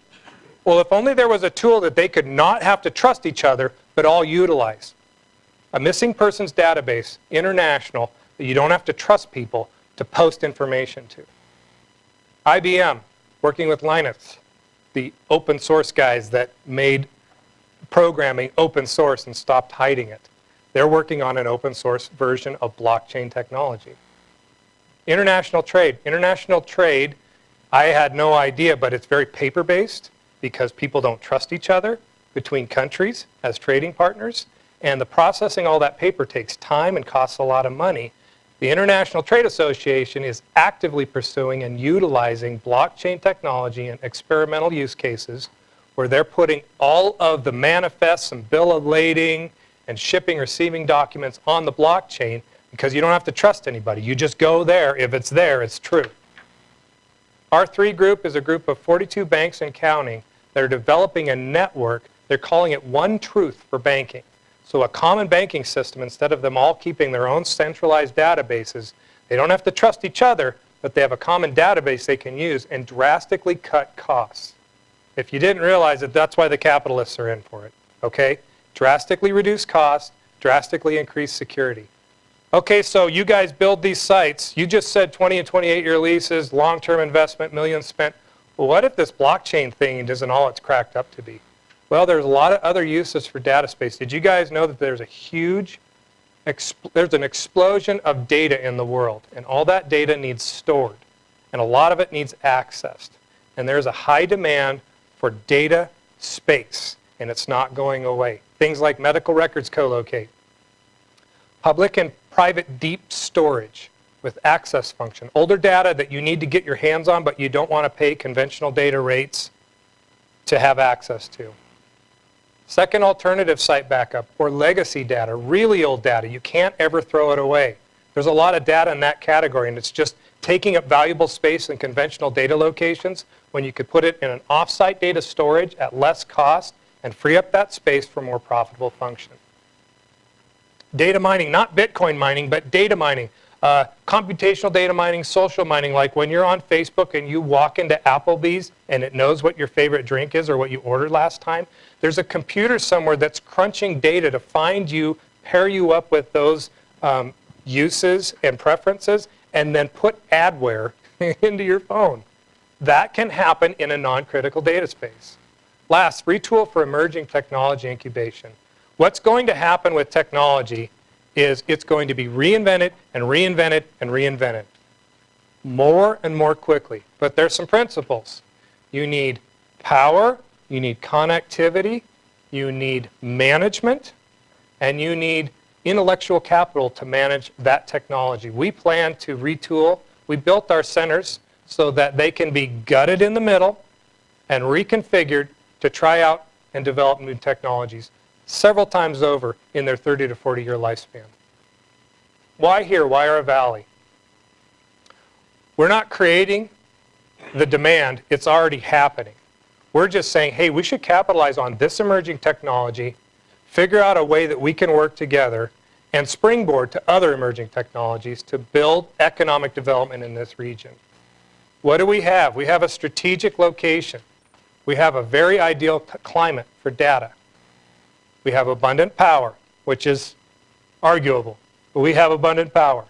Well, if only there was a tool that they could not have to trust each other, but all utilize. A missing persons database, international, that you don't have to trust people to post information to. IBM, working with Linux, the open source guys that made programming open source and stopped hiding it. They're working on an open source version of blockchain technology. International trade. International trade, I had no idea, but it's very paper-based because people don't trust each other between countries as trading partners. And the processing all that paper takes time and costs a lot of money. The International Trade Association is actively pursuing and utilizing blockchain technology in experimental use cases where they're putting all of the manifests and bill of lading and shipping, receiving documents on the blockchain because you don't have to trust anybody. You just go there. If it's there, it's true. R3 Group is a group of 42 banks and counting that are developing a network. They're calling it One Truth for banking. So a common banking system, instead of them all keeping their own centralized databases, they don't have to trust each other, but they have a common database they can use and drastically cut costs. If you didn't realize it, that's why the capitalists are in for it, okay? Drastically reduce costs, drastically increase security. Okay, so you guys build these sites. You just said 20 and 28-year leases, long-term investment, millions spent. Well, what if this blockchain thing isn't all it's cracked up to be? Well, there's a lot of other uses for data space. Did you guys know that there's an explosion of data in the world, and all that data needs stored, and a lot of it needs accessed. And there's a high demand for data space, and it's not going away. Things like medical records co-locate. Public and private deep storage with access function. Older data that you need to get your hands on, but you don't want to pay conventional data rates to have access to. Second alternative site backup, or legacy data, really old data. You can't ever throw it away. There's a lot of data in that category, and it's just taking up valuable space in conventional data locations when you could put it in an off-site data storage at less cost and free up that space for more profitable function. Data mining, not Bitcoin mining, but data mining. Computational data mining, social mining, like when you're on Facebook and you walk into Applebee's and it knows what your favorite drink is or what you ordered last time, there's a computer somewhere that's crunching data to find you, pair you up with those uses and preferences, and then put adware into your phone. That can happen in a non-critical data space. Last, retool for emerging technology incubation. What's going to happen with technology is it's going to be reinvented and reinvented and reinvented more and more quickly. But there's some principles. You need power, you need connectivity, you need management, and you need intellectual capital to manage that technology. We plan to retool. We built our centers so that they can be gutted in the middle and reconfigured to try out and develop new technologies several times over in their 30 to 40-year lifespan. Why here? Why our valley? We're not creating the demand. It's already happening. We're just saying, hey, we should capitalize on this emerging technology, figure out a way that we can work together, and springboard to other emerging technologies to build economic development in this region. What do we have? We have a strategic location. We have a very ideal climate for data. We have abundant power. which is arguable, but we have abundant power.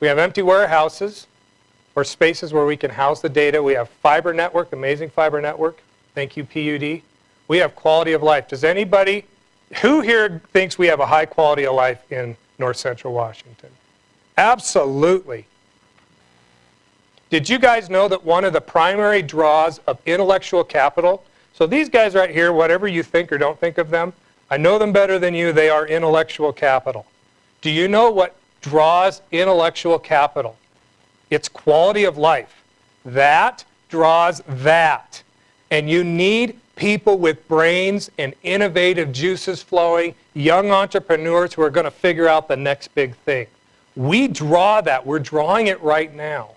We have empty warehouses or spaces where we can house the data. We have fiber network, amazing fiber network. Thank you, PUD. We have quality of life. Does anybody, who here thinks we have a high quality of life in North Central Washington? Absolutely. Did you guys know that one of the primary draws of intellectual capital, so these guys right here, whatever you think or don't think of them, I know them better than you, they are intellectual capital. Do you know what draws intellectual capital? It's quality of life. That draws that. And you need people with brains and innovative juices flowing, young entrepreneurs who are going to figure out the next big thing. We draw that. We're drawing it right now.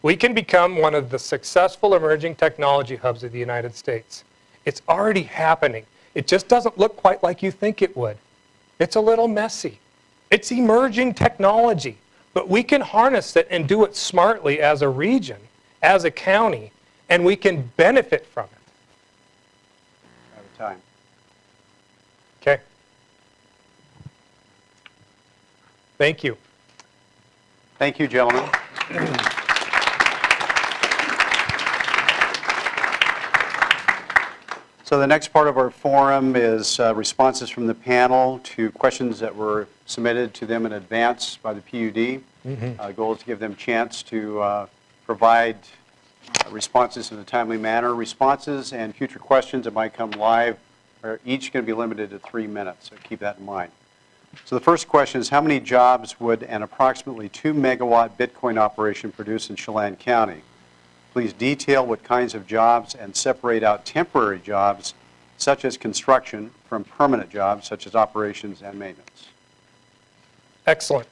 We can become one of the successful emerging technology hubs of the United States. It's already happening. It just doesn't look quite like you think it would. It's a little messy. It's emerging technology, but we can harness it and do it smartly as a region, as a county, and we can benefit from it. Out of time. Okay? Thank you. Thank you, gentlemen. So the next part of our forum is responses from the panel to questions that were submitted to them in advance by the PUD. The goal is to give them a chance to provide responses in a timely manner. Responses and future questions that might come live are each going to be limited to 3 minutes, so keep that in mind. So the first question is, how many jobs would an approximately 2 megawatt Bitcoin operation produce in Chelan County? Please detail what kinds of jobs and separate out temporary jobs such as construction from permanent jobs such as operations and maintenance. Excellent.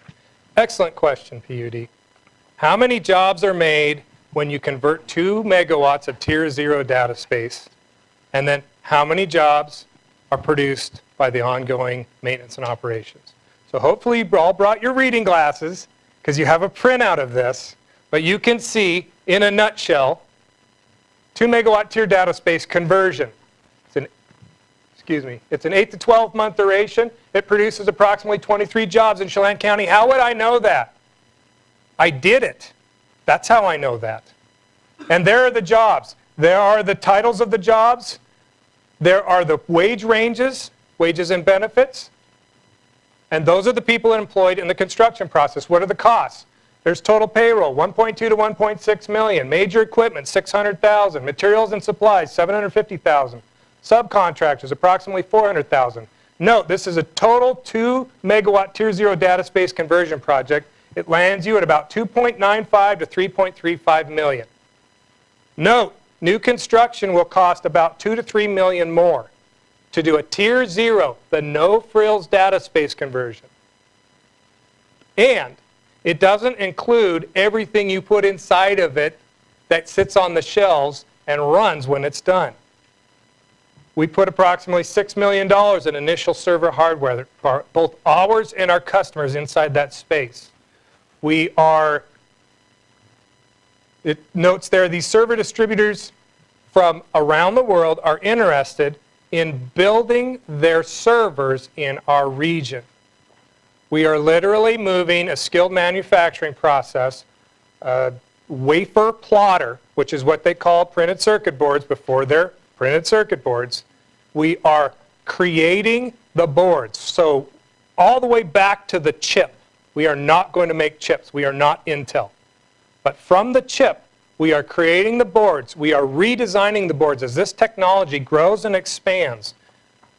Excellent question, PUD. How many jobs are made when you convert 2 megawatts of tier 0 data space? And then how many jobs are produced by the ongoing maintenance and operations? So hopefully you all brought your reading glasses because you have a printout of this, but you can see in a nutshell 2 megawatt tier data space conversion. It's an 8 to 12 month duration. It produces approximately 23 jobs in Chelan County. How would I know that? I did it. That's how I know that. And there are the jobs. There are the titles of the jobs. There are the wage ranges, wages and benefits. And those are the people employed in the construction process. What are the costs? There's total payroll, 1.2 to 1.6 million. Major equipment, 600,000. Materials and supplies, 750,000. Subcontractors, approximately 400,000. Note, this is a total 2 megawatt tier 0 data space conversion project. It lands you at about 2.95 to 3.35 million. Note, new construction will cost about 2 to 3 million more to do a tier 0, the no frills data space conversion. And it doesn't include everything you put inside of it that sits on the shelves and runs when it's done. We put approximately $6 million in initial server hardware, both ours and our customers inside that space. It notes there, these server distributors from around the world are interested in building their servers in our region. We are literally moving a skilled manufacturing process, wafer plotter, which is what they call printed circuit boards before they're printed circuit boards. We are creating the boards. So all the way back to the chip. We are not going to make chips. We are not Intel. But from the chip, we are creating the boards. We are redesigning the boards. As this technology grows and expands,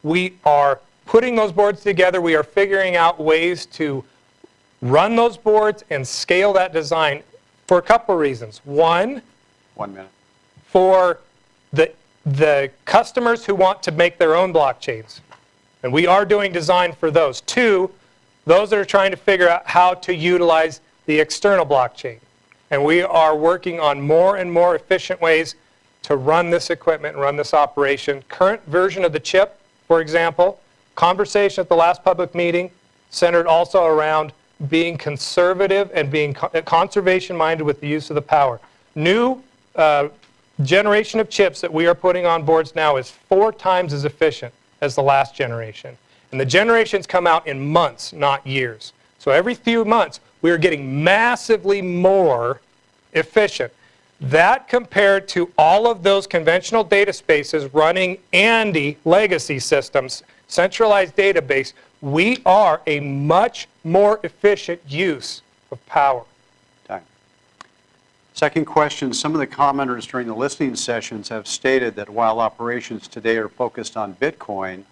we are putting those boards together. We are figuring out ways to run those boards and scale that design for a couple of reasons. One, 1 minute. for the customers who want to make their own blockchains. And we are doing design for those. Two, those that are trying to figure out how to utilize the external blockchain. And we are working on more and more efficient ways to run this equipment and run this operation. Current version of the chip, for example, conversation at the last public meeting centered also around being conservative and being conservation-minded with the use of the power. New generation of chips that we are putting on boards now is 4 times as efficient as the last generation. And the generations come out in months, not years. So every few months, we are getting massively more efficient. That compared to all of those conventional data spaces running Andy legacy systems, centralized database, we are a much more efficient use of power. Time. Second question, some of the commenters during the listening sessions have stated that while operations today are focused on Bitcoin,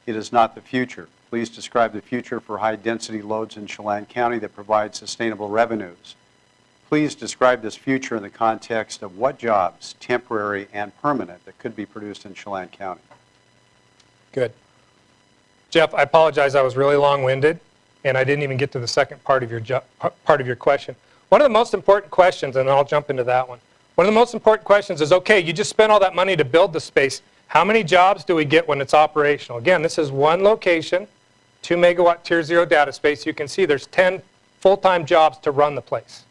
it is not the future. Please describe the future for high-density loads in Chelan County that provide sustainable revenues. Please describe this future in the context of what jobs, temporary and permanent, that could be produced in Chelan County. Good. Jeff, I apologize, I was really long-winded, and I didn't even get to the second part of your question. One of the most important questions, and I'll jump into that one. One of the most important questions is, okay, you just spent all that money to build the space. How many jobs do we get when it's operational? Again, this is one location, 2 megawatt tier 0 data space. You can see there's 10 full-time jobs to run the place.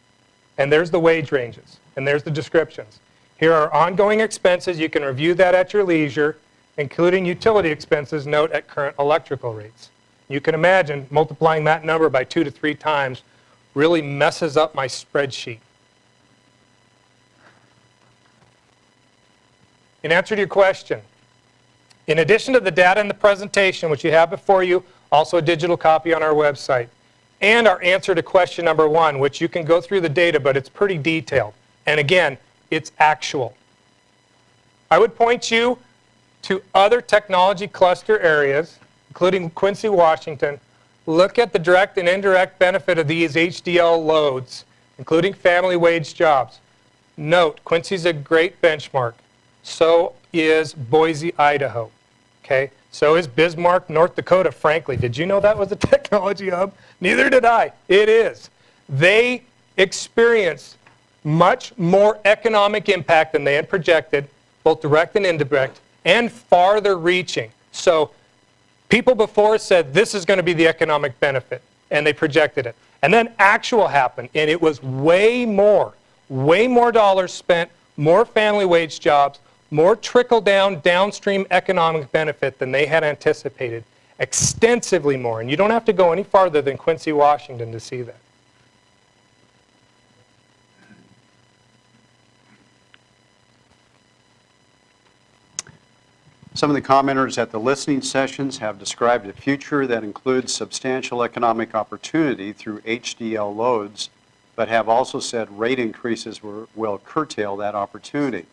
And there's the wage ranges, and there's the descriptions. Here are ongoing expenses. You can review that at your leisure, including utility expenses, note at current electrical rates. You can imagine multiplying that number by 2 to 3 times really messes up my spreadsheet. In answer to your question, in addition to the data in the presentation, which you have before you, also a digital copy on our website, and our answer to question number 1, which you can go through the data, but it's pretty detailed. And again, it's actual. I would point you to other technology cluster areas, including Quincy, Washington. Look at the direct and indirect benefit of these HDL loads, including family wage jobs. Note, Quincy's a great benchmark. So is Boise, Idaho. Okay? So is Bismarck, North Dakota, frankly. Did you know that was a technology hub? Neither did I. It is. They experienced much more economic impact than they had projected, both direct and indirect, and farther reaching. So people before said this is going to be the economic benefit, and they projected it. And then actual happened, and it was way more dollars spent, more family wage jobs, more trickle-down, downstream economic benefit than they had anticipated, extensively more. And you don't have to go any farther than Quincy, Washington to see that. Some of the commenters at the listening sessions have described a future that includes substantial economic opportunity through HDL loads, but have also said rate increases will curtail that opportunity.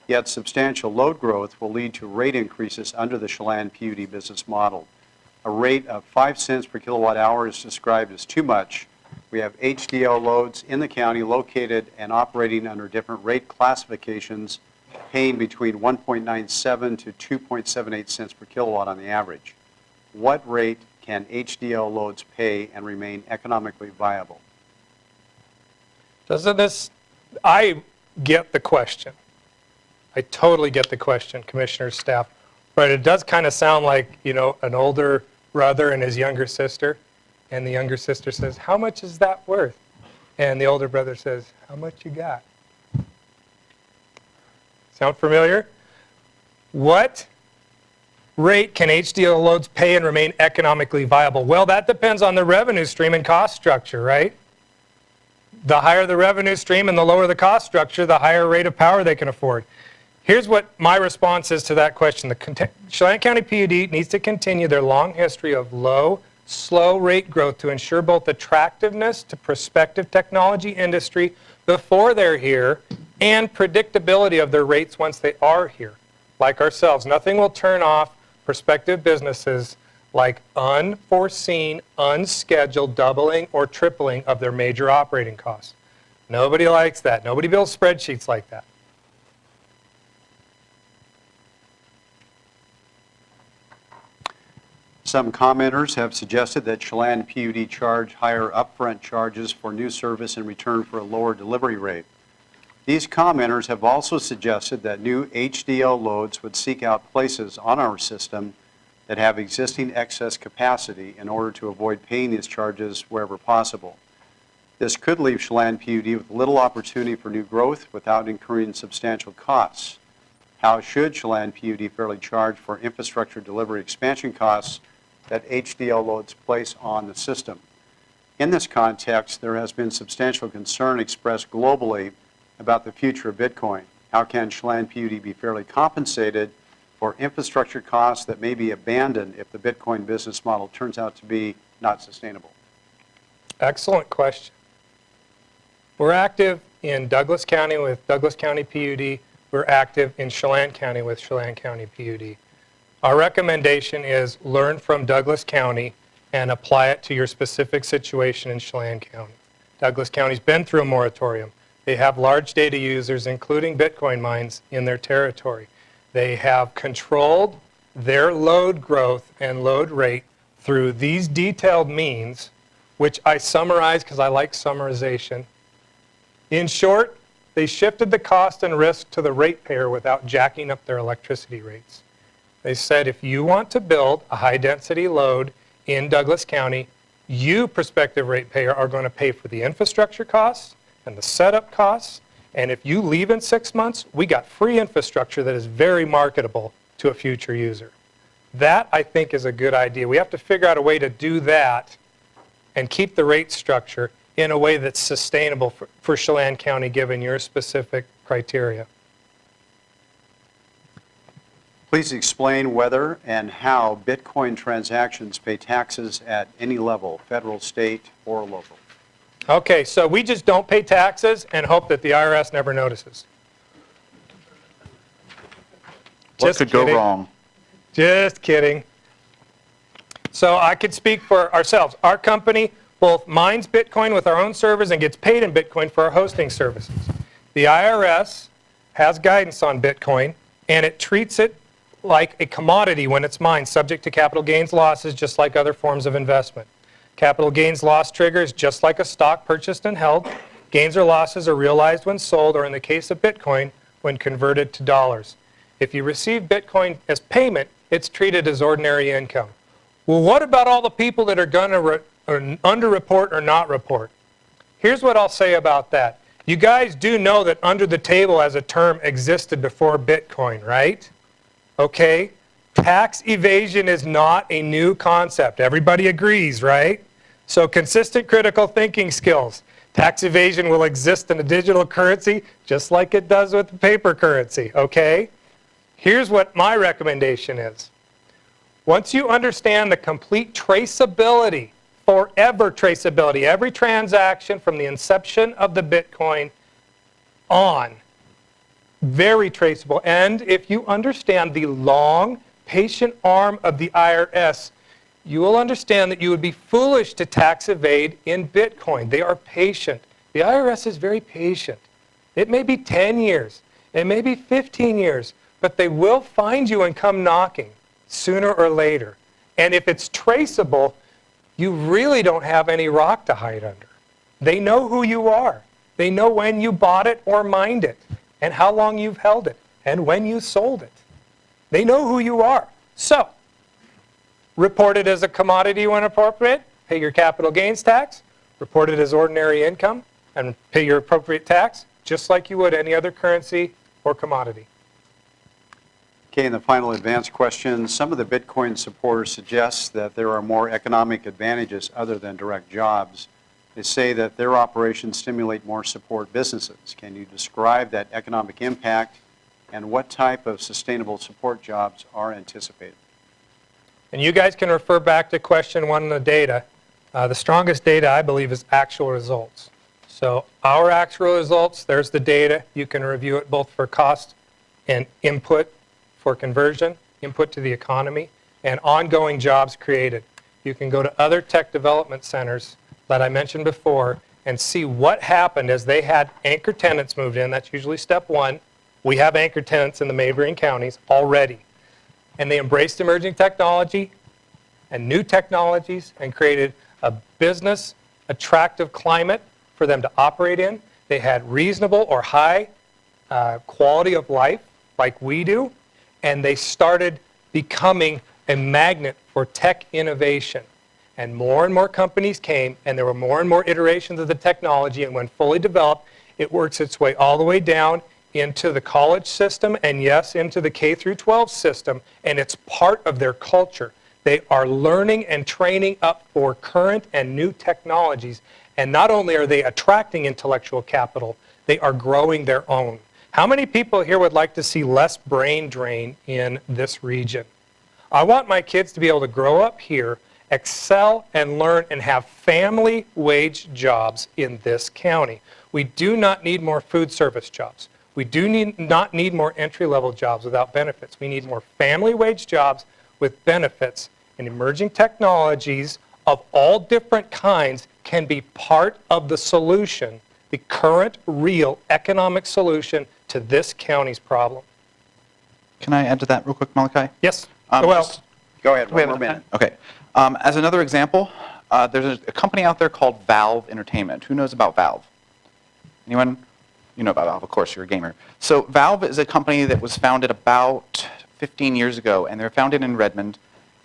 Yet substantial load growth will lead to rate increases under the Chelan PUD business model. A rate of 5 cents per kilowatt hour is described as too much. We have HDL loads in the county located and operating under different rate classifications, paying between 1.97 to 2.78 cents per kilowatt on the average. What rate can HDL loads pay and remain economically viable? Doesn't this, I get the question. I totally get the question, Commissioner's staff. But it does kind of sound like, you know, an older brother and his younger sister. And the younger sister says, how much is that worth? And the older brother says, how much you got? Sound familiar? What rate can HDL loads pay and remain economically viable? Well, that depends on the revenue stream and cost structure, right? The higher the revenue stream and the lower the cost structure, the higher rate of power they can afford. Here's what my response is to that question. The Chelan County PUD needs to continue their long history of low, slow rate growth to ensure both attractiveness to prospective technology industry before they're here and predictability of their rates once they are here. Like ourselves, nothing will turn off prospective businesses like unforeseen, unscheduled doubling or tripling of their major operating costs. Nobody likes that. Nobody builds spreadsheets like that. Some commenters have suggested that Chelan PUD charge higher upfront charges for new service in return for a lower delivery rate. These commenters have also suggested that new HDL loads would seek out places on our system that have existing excess capacity in order to avoid paying these charges wherever possible. This could leave Chelan PUD with little opportunity for new growth without incurring substantial costs. How should Chelan PUD fairly charge for infrastructure delivery expansion costs that HDL loads place on the system. In this context, there has been substantial concern expressed globally about the future of Bitcoin. How can Chelan PUD be fairly compensated for infrastructure costs that may be abandoned if the Bitcoin business model turns out to be not sustainable? Excellent question. We're active in Douglas County with Douglas County PUD. We're active in Chelan County with Chelan County PUD. Our recommendation is learn from Douglas County and apply it to your specific situation in Chelan County. Douglas County's been through a moratorium. They have large data users, including Bitcoin mines, in their territory. They have controlled their load growth and load rate through these detailed means, which I summarize because I like summarization. In short, they shifted the cost and risk to the ratepayer without jacking up their electricity rates. They said, if you want to build a high-density load in Douglas County, you, prospective ratepayer, are going to pay for the infrastructure costs and the setup costs, and if you leave in 6 months, we got free infrastructure that is very marketable to a future user. That, I think, is a good idea. We have to figure out a way to do that and keep the rate structure in a way that's sustainable for Chelan County, given your specific criteria. Please explain whether and how Bitcoin transactions pay taxes at any level, federal, state, or local. Okay, so we just don't pay taxes and hope that the IRS never notices. What Just could go kidding. wrong? Just kidding. So I could speak for ourselves. Our company both mines Bitcoin with our own servers and gets paid in Bitcoin for our hosting services. The IRS has guidance on Bitcoin, and it treats it like a commodity when it's mined, subject to capital gains losses, just like other forms of investment. Capital gains loss triggers just like a stock purchased and held. Gains or losses are realized when sold, or in the case of Bitcoin, when converted to dollars. If you receive Bitcoin as payment, it's treated as ordinary income. Well, what about all the people that are going to underreport or not report? Here's what I'll say about that. You guys do know that under the table as a term existed before Bitcoin, right? Okay? Tax evasion is not a new concept. Everybody agrees, right? So consistent critical thinking skills. Tax evasion will exist in a digital currency just like it does with the paper currency, okay? Here's what my recommendation is. Once you understand the complete traceability, forever traceability, every transaction from the inception of the Bitcoin on, very traceable. And if you understand the long, patient arm of the IRS, you will understand that you would be foolish to tax evade in Bitcoin. They are patient. The IRS is very patient. It may be 10 years, it may be 15 years, but they will find you and come knocking sooner or later. And if it's traceable, you really don't have any rock to hide under. They know who you are. They know when you bought it or mined it, and how long you've held it, and when you sold it. They know who you are. So, report it as a commodity when appropriate, pay your capital gains tax, report it as ordinary income, and pay your appropriate tax, just like you would any other currency or commodity. Okay, and the final advanced question. Some of the Bitcoin supporters suggest that there are more economic advantages other than direct jobs. They say that their operations stimulate more support businesses. Can you describe that economic impact and what type of sustainable support jobs are anticipated? And you guys can refer back to question 1 in the data. The strongest data, I believe, is actual results. So our actual results, there's the data. You can review it both for cost and input for conversion, input to the economy, and ongoing jobs created. You can go to other tech development centers that I mentioned before and see what happened as they had anchor tenants moved in. That's usually step 1. We have anchor tenants in the neighboring counties already. And they embraced emerging technology and new technologies and created a business attractive climate for them to operate in. They had reasonable or high quality of life like we do, and they started becoming a magnet for tech innovation. And more companies came, and there were more and more iterations of the technology, and when fully developed, it works its way all the way down into the college system, and yes, into the K through 12 system, and it's part of their culture. They are learning and training up for current and new technologies. And not only are they attracting intellectual capital, they are growing their own. How many people here would like to see less brain drain in this region? I want my kids to be able to grow up here, excel and learn, and have family wage jobs in this county. We do not need more food service jobs. We do not need more entry-level jobs without benefits. We need more family wage jobs with benefits, and emerging technologies of all different kinds can be part of the solution, the current real economic solution to this county's problem. Can I add to that real quick, Malachi? Yes. Go ahead, We one have more enough minute. time? Okay. As another example, there's a company out there called Valve Entertainment. Who knows about Valve? Anyone? You know about Valve, of course, you're a gamer. So Valve is a company that was founded about 15 years ago, and they're founded in Redmond.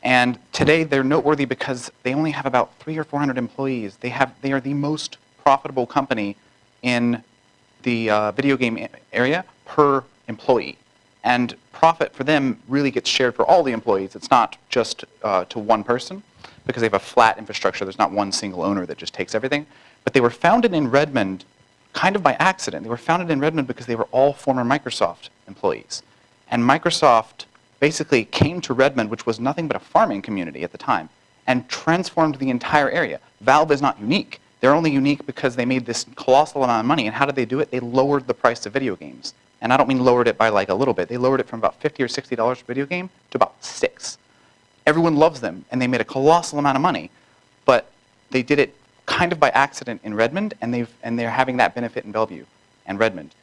And today they're noteworthy because they only have about 300 or 400 employees. They are the most profitable company in the video game area per employee. And profit for them really gets shared for all the employees. It's not just to one person because they have a flat infrastructure. There's not one single owner that just takes everything. But they were founded in Redmond kind of by accident. They were founded in Redmond because they were all former Microsoft employees. And Microsoft basically came to Redmond, which was nothing but a farming community at the time, and transformed the entire area. Valve is not unique. They're only unique because they made this colossal amount of money. And how did they do it? They lowered the price of video games. And I don't mean lowered it by like a little bit. They lowered it from about $50 or $60 per video game to about $6. Everyone loves them, and they made a colossal amount of money. But they did it kind of by accident in Redmond, and they're having that benefit in Bellevue and Redmond.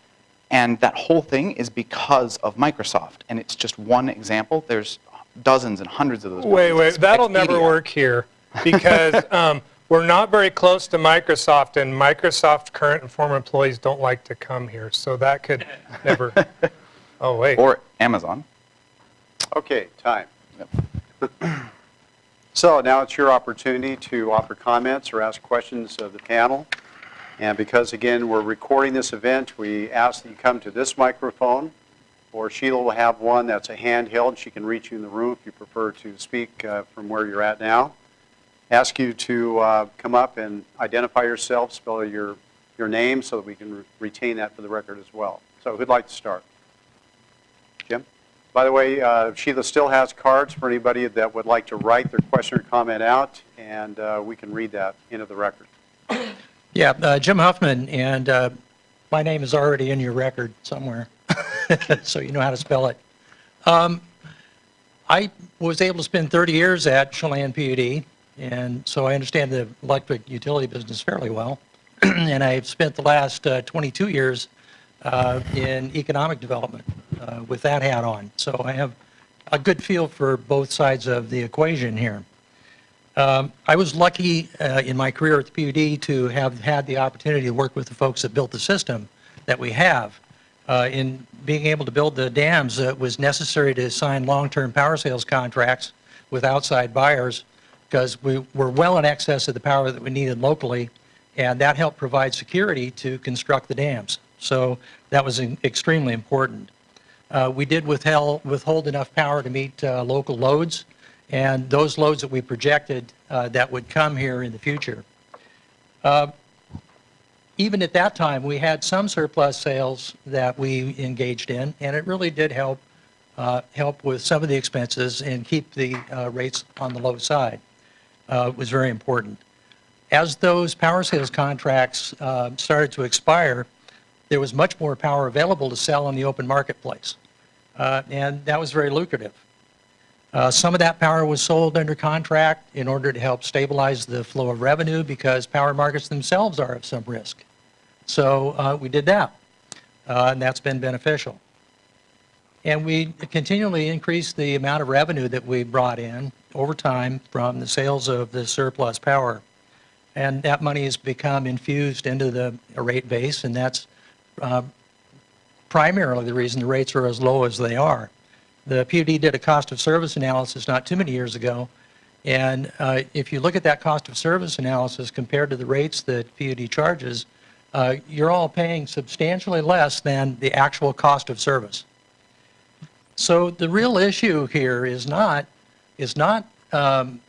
And that whole thing is because of Microsoft. And it's just one example. There's dozens and hundreds of those. Wait, that'll never work here because we're not very close to Microsoft, and Microsoft current and former employees don't like to come here. So that could never. Oh, wait. Or Amazon. Okay, time. So now it's your opportunity to offer comments or ask questions of the panel. And because, again, we're recording this event, we ask that you come to this microphone, or Sheila will have one that's a handheld. She can reach you in the room if you prefer to speak from where you're at now. Ask you to come up and identify yourself, spell your name so that we can retain that for the record as well. So who'd like to start? Jim? By the way, Sheila still has cards for anybody that would like to write their question or comment out, and we can read that into the record. Yeah, Jim Huffman, and my name is already in your record somewhere, so you know how to spell it. I was able to spend 30 years at Chelan PUD, and so I understand the electric utility business fairly well. And I've spent the last 22 years in economic development with that hat on. So I have a good feel for both sides of the equation here. I was lucky in my career at the PUD to have had the opportunity to work with the folks that built the system that we have. In being able to build the dams, it was necessary to sign long-term power sales contracts with outside buyers because we were well in excess of the power that we needed locally, and that helped provide security to construct the dams. So that was extremely important. We did withhold enough power to meet local loads, and those loads that we projected that would come here in the future. Even at that time, we had some surplus sales that we engaged in, and it really did help with some of the expenses and keep the rates on the low side. It was very important. As those power sales contracts started to expire, there was much more power available to sell in the open marketplace, and that was very lucrative. Some of that power was sold under contract in order to help stabilize the flow of revenue because power markets themselves are of some risk. So we did that, and that's been beneficial. And we continually increased the amount of revenue that we brought in over time from the sales of the surplus power. And that money has become infused into the rate base, and that's primarily the reason the rates are as low as they are. The PUD did a cost of service analysis not too many years ago, and if you look at that cost of service analysis compared to the rates that PUD charges, you're all paying substantially less than the actual cost of service. So the real issue here is not serving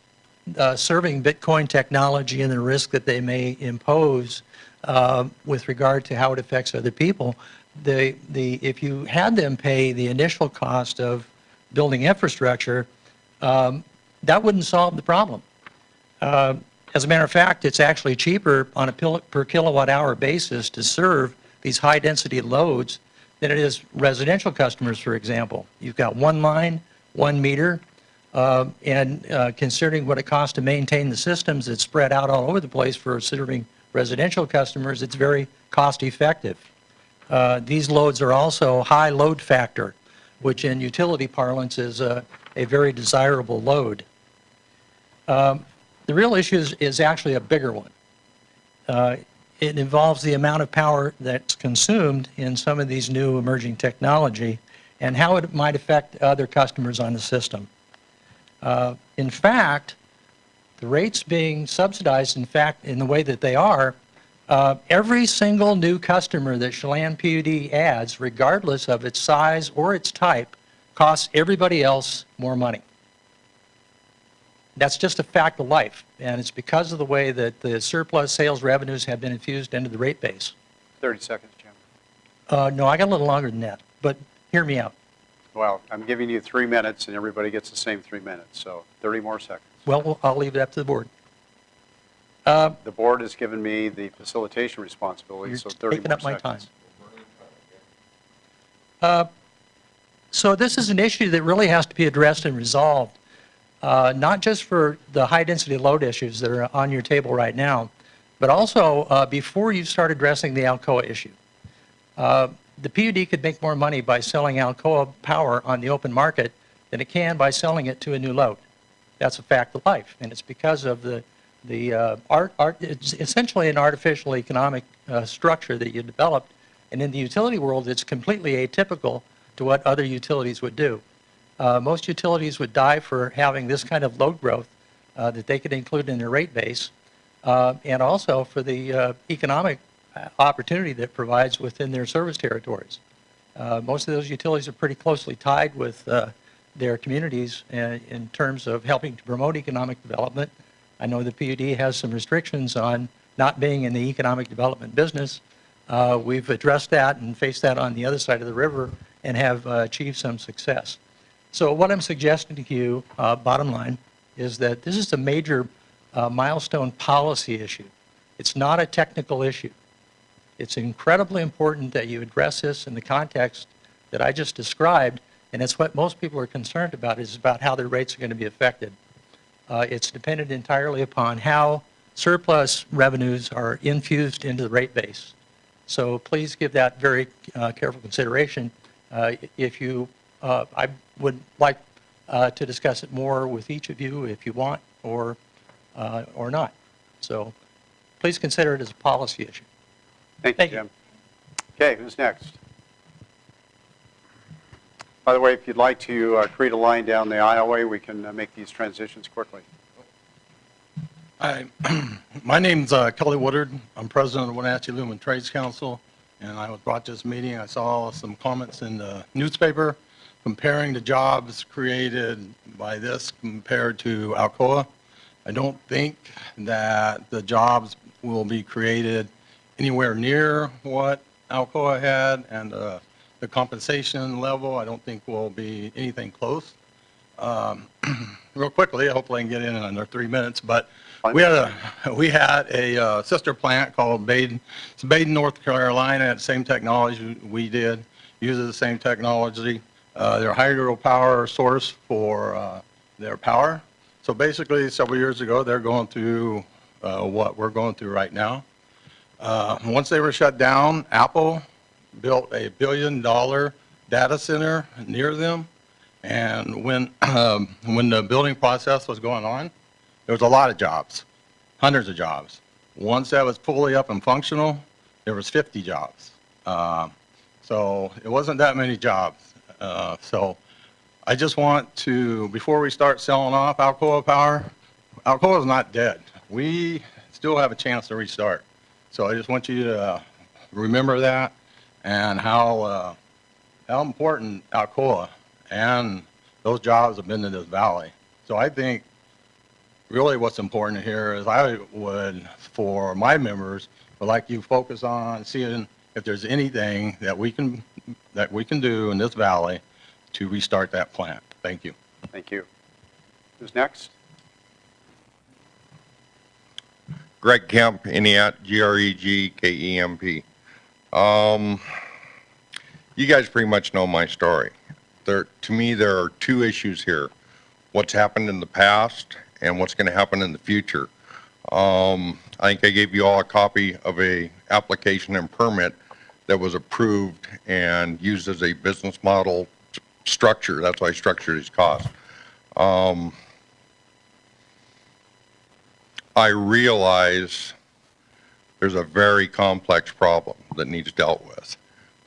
Bitcoin technology and the risk that they may impose with regard to how it affects other people, if you had them pay the initial cost of building infrastructure, that wouldn't solve the problem. As a matter of fact, it's actually cheaper on a per kilowatt hour basis to serve these high density loads than it is residential customers, for example. You've got one line, 1 meter, and considering what it costs to maintain the systems that's spread out all over the place for serving residential customers, it's very cost effective. These loads are also high load factor, which in utility parlance is a very desirable load. The real issue is actually a bigger one. It involves the amount of power that's consumed in some of these new emerging technology and how it might affect other customers on the system. In fact, the rates being subsidized, in fact, in the way that they are, every single new customer that Chelan PUD adds, regardless of its size or its type, costs everybody else more money. That's just a fact of life, and it's because of the way that the surplus sales revenues have been infused into the rate base. 30 seconds, Jim. No, I got a little longer than that, but hear me out. Well, I'm giving you 3 minutes, and everybody gets the same 3 minutes, so 30 more seconds. Well, I'll leave it up to the board. The board has given me the facilitation responsibility, You're so 30 taking more up my seconds. time. So this is an issue that really has to be addressed and resolved, not just for the high-density load issues that are on your table right now, but also before you start addressing the Alcoa issue. The PUD could make more money by selling Alcoa power on the open market than it can by selling it to a new load. That's a fact of life, and it's because of it's essentially an artificial economic structure that you developed, and in the utility world, it's completely atypical to what other utilities would do. Most utilities would die for having this kind of load growth that they could include in their rate base, and also for the economic opportunity that provides within their service territories. Most of those utilities are pretty closely tied with their communities in terms of helping to promote economic development. I know the PUD has some restrictions on not being in the economic development business. We've addressed that and faced that on the other side of the river and have achieved some success. So what I'm suggesting to you, bottom line, is that this is a major milestone policy issue. It's not a technical issue. It's incredibly important that you address this in the context that I just described, and it's what most people are concerned about, is about how their rates are going to be affected. It's dependent entirely upon how surplus revenues are infused into the rate base. So please give that very careful consideration. I would like to discuss it more with each of you if you want, or not. So please consider it as a policy issue. Thank you, Thank you. Jim. Okay, who's next? By the way, if you'd like to create a line down the aisleway, we can make these transitions quickly. Hi, my name's Kelly Woodard. I'm president of the Wenatchee Lumen Trades Council, and I was brought to this meeting. I saw some comments in the newspaper comparing the jobs created by this compared to Alcoa. I don't think that the jobs will be created anywhere near what Alcoa had, and the compensation level I don't think will be anything close. Real quickly, hopefully I can get in under 3 minutes, but we had a sister plant called Baden, North Carolina, had the same technology we did, uses the same technology. Their hydropower source for their power. So basically, several years ago, they're going through what we're going through right now. Once they were shut down, Apple built a $1 billion data center near them. And when the building process was going on, there was a lot of jobs, hundreds of jobs. Once that was fully up and functional, there was 50 jobs. So it wasn't that many jobs. So I just want to, before we start selling off Alcoa power, Alcoa is not dead. We still have a chance to restart. So I just want you to remember that and how important Alcoa and those jobs have been to this valley. So I think really what's important here is I would, for my members, would like you to focus on seeing if there's anything that we can do in this valley to restart that plant. Thank you. Thank you. Who's next? Greg Kemp, Eniat, G-R-E-G-K-E-M-P. You guys pretty much know my story. To me, there are two issues here. What's happened in the past and what's going to happen in the future. I think I gave you all a copy of a application and permit that was approved and used as a business model structure. That's why I structured these costs. I realize there's a very complex problem that needs dealt with,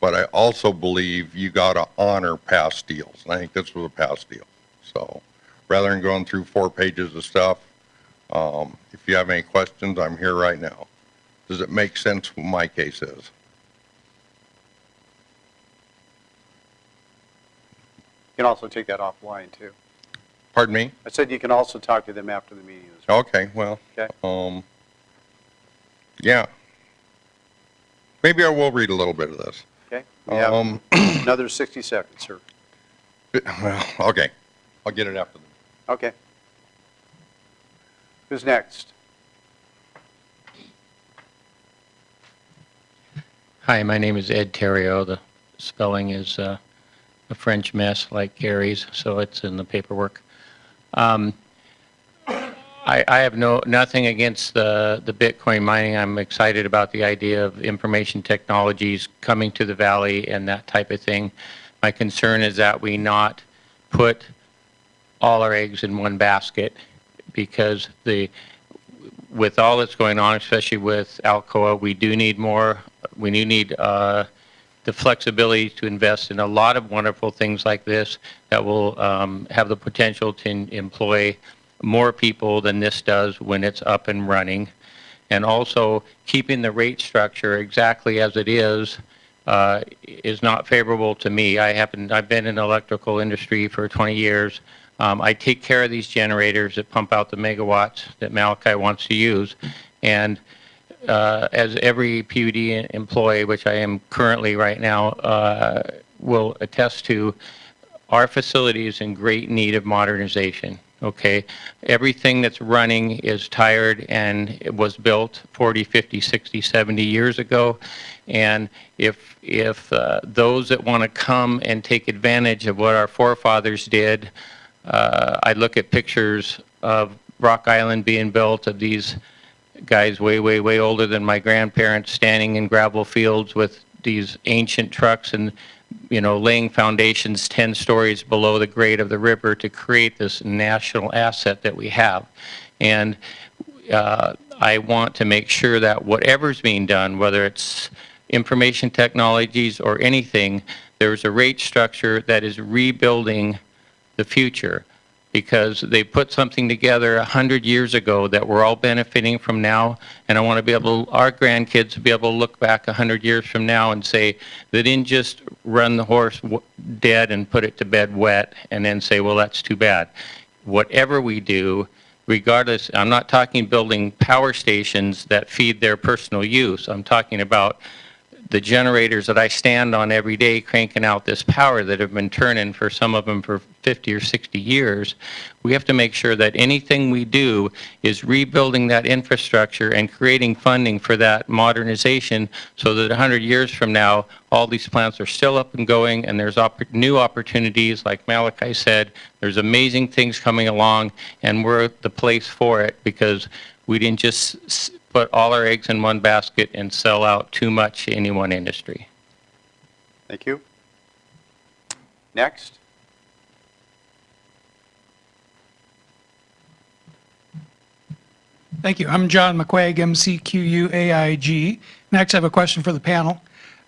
but I also believe you got to honor past deals, and I think this was a past deal. So rather than going through 4 pages of stuff, if you have any questions, I'm here right now. Does it make sense what my case is? You can also take that offline, too. Pardon me? I said you can also talk to them after the meeting as well. Okay, well, Okay. yeah. Maybe I will read a little bit of this. Okay? We have another 60 seconds, sir. Well, okay. I'll get it after the Okay. Who's next? Hi, my name is Ed Theriault. The spelling is a French mess like Gary's, so it's in the paperwork. I have nothing against the Bitcoin mining. I'm excited about the idea of information technologies coming to the valley and that type of thing. My concern is that we not put all our eggs in one basket, because with all that's going on, especially with Alcoa, we do need more. We do need the flexibility to invest in a lot of wonderful things like this that will have the potential to employ more people than this does when it's up and running. And also keeping the rate structure exactly as it is not favorable to me. I've been in the electrical industry for 20 years. I take care of these generators that pump out the megawatts that Malachi wants to use. And as every PUD employee, which I am currently right now, will attest to, our facility is in great need of modernization. Okay, everything that's running is tired, and it was built 40, 50, 60, 70 years ago. And if those that want to come and take advantage of what our forefathers did, I look at pictures of Rock Island being built, of these guys way, way, way older than my grandparents standing in gravel fields with these ancient trucks and, you know, laying foundations 10 stories below the grade of the river to create this national asset that we have. And I want to make sure that whatever's being done, whether it's information technologies or anything, there's a rate structure that is rebuilding the future, because they put something together 100 years ago that we're all benefiting from now. And I want to be able, our grandkids to be able to look back 100 years from now and say, they didn't just run the horse dead and put it to bed wet and then say, well, that's too bad. Whatever we do, regardless, I'm not talking building power stations that feed their personal use. I'm talking about the generators that I stand on every day cranking out this power that have been turning for some of them for 50 or 60 years. We have to make sure that anything we do is rebuilding that infrastructure and creating funding for that modernization, so that 100 years from now, all these plants are still up and going, and there's new opportunities. Like Malachi said, there's amazing things coming along, and we're the place for it, because we didn't just put all our eggs in one basket and sell out too much to any one industry. Thank you. Next. Thank you. I'm John McQuaig, MCQUAIG. Next, I have a question for the panel.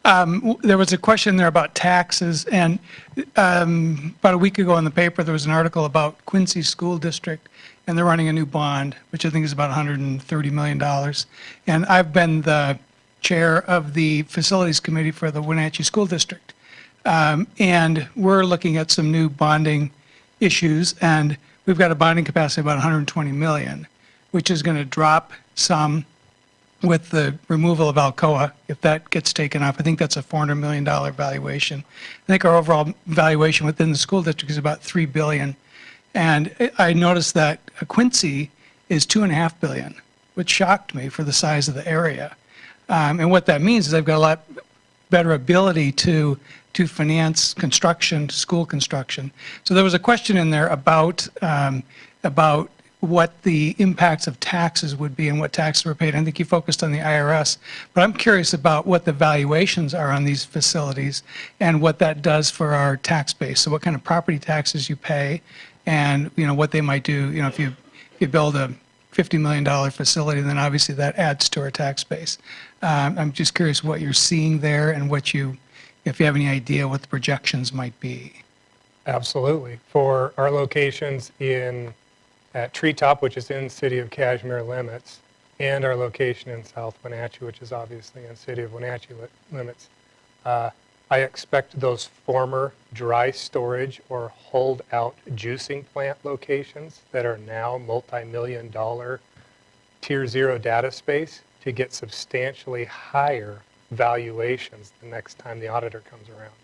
There was a question there about taxes, and about a week ago in the paper, there was an article about Quincy School District, and they're running a new bond, which I think is about $130 million. And I've been the chair of the Facilities Committee for the Wenatchee School District. And we're looking at some new bonding issues, and we've got a bonding capacity of about 120 million, which is going to drop some with the removal of Alcoa, if that gets taken off. I think that's a $400 million valuation. I think our overall valuation within the school district is about $3 billion. And I noticed that Quincy is $2.5 billion, which shocked me for the size of the area. And what that means is I've got a lot better ability to finance construction, school construction. So there was a question in there about what the impacts of taxes would be and what taxes were paid. I think you focused on the IRS, but I'm curious about what the valuations are on these facilities and what that does for our tax base. So what kind of property taxes you pay, and what they might do. If you build a $50 million facility, then obviously that adds to our tax base. I'm just curious what you're seeing there and if you have any idea what the projections might be. Absolutely. For our locations at Treetop, which is in City of Cashmere limits, and our location in South Wenatchee, which is obviously in City of Wenatchee limits, I expect those former dry storage or hold-out juicing plant locations that are now multi-million-dollar Tier 0 data space to get substantially higher valuations the next time the auditor comes around.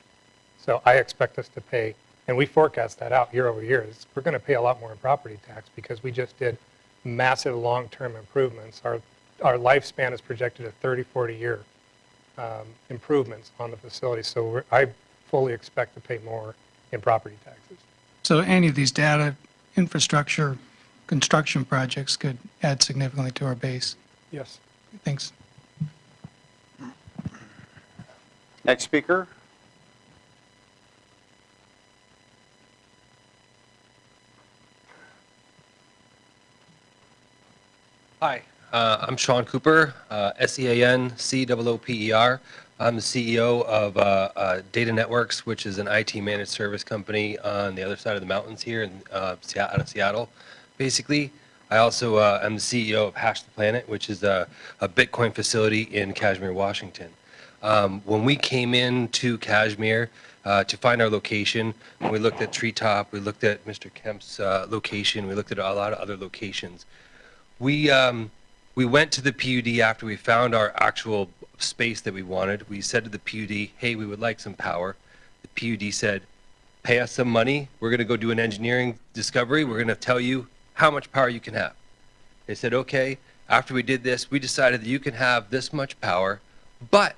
So I expect us to pay, and we forecast that out year over year, we're going to pay a lot more in property tax because we just did massive long-term improvements. Our lifespan is projected at 30, 40-year improvements on the facility. So I fully expect to pay more in property taxes. So any of these data infrastructure construction projects could add significantly to our base. Yes. Thanks. Next speaker. Hi, I'm Sean Cooper, SEANCOOPER. I'm the CEO of Data Networks, which is an IT managed service company on the other side of the mountains here in out of Seattle. Basically, I also am the CEO of Hash the Planet, which is a Bitcoin facility in Kashmir, Washington. When we came into Kashmir to find our location, we looked at Treetop, we looked at Mr. Kemp's location, we looked at a lot of other locations. We went to the PUD after we found our actual space that we wanted. We said to the PUD, hey, we would like some power. The PUD said, pay us some money. We're going to go do an engineering discovery. We're going to tell you how much power you can have. They said, okay. After we did this, we decided that you can have this much power, but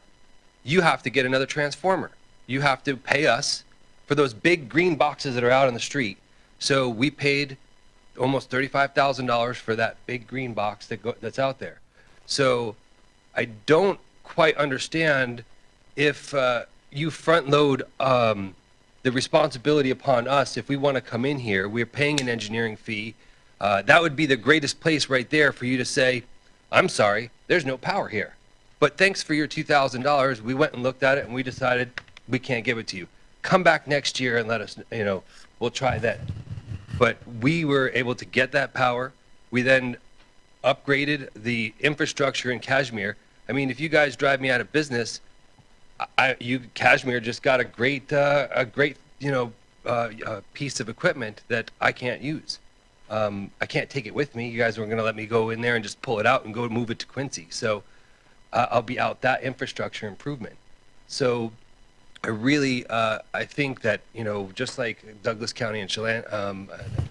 you have to get another transformer. You have to pay us for those big green boxes that are out on the street. So we paid almost $35,000 for that big green box that's out there. So I don't quite understand if you front load the responsibility upon us. If we want to come in here, we're paying an engineering fee. That would be the greatest place right there for you to say, I'm sorry, there's no power here. But thanks for your $2,000. We went and looked at it and we decided we can't give it to you. Come back next year and let us, we'll try that. But we were able to get that power. We then upgraded the infrastructure in Kashmir. I mean, if you guys drive me out of business, Kashmir just got a great piece of equipment that I can't use. I can't take it with me. You guys weren't going to let me go in there and just pull it out and go move it to Quincy. So I'll be out that infrastructure improvement. So I really, I think that, just like Douglas County and Chelan,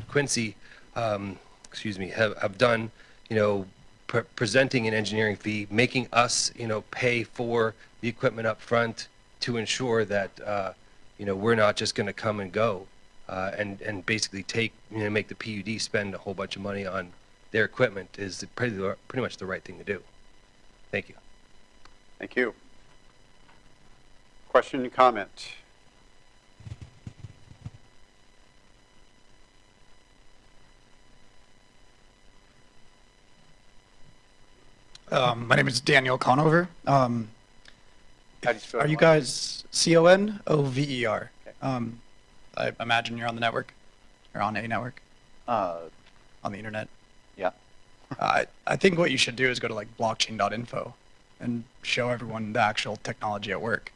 Quincy, have done, presenting an engineering fee, making us, pay for the equipment up front to ensure that, we're not just going to come and go and basically make the PUD spend a whole bunch of money on their equipment is pretty much the right thing to do. Thank you. Thank you. Question and comment? My name is Daniel Conover. How do you spell Are you it? guys CONOVER? I imagine you're on the network, or on a network, on the internet. Yeah. I think what you should do is go to like blockchain.info and show everyone the actual technology at work.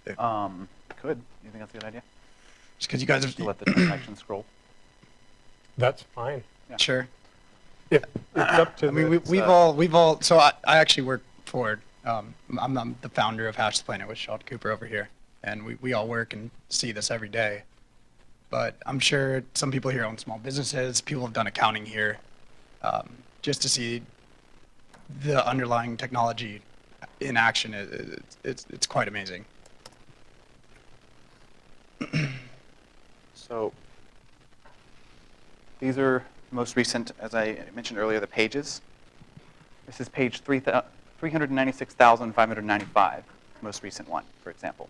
Could. You think that's a good idea? Just because you guys To are, let the transaction scroll. That's fine. sure. If it's up to I mean, the, we've all, so I actually work for, I'm the founder of Hash the Planet with Sheldon Cooper over here. And we all work and see this every day. But I'm sure some people here own small businesses, people have done accounting here, just to see the underlying technology in action, it's quite amazing. So these are most recent, as I mentioned earlier, the pages. This is page 396,595, most recent one, for example.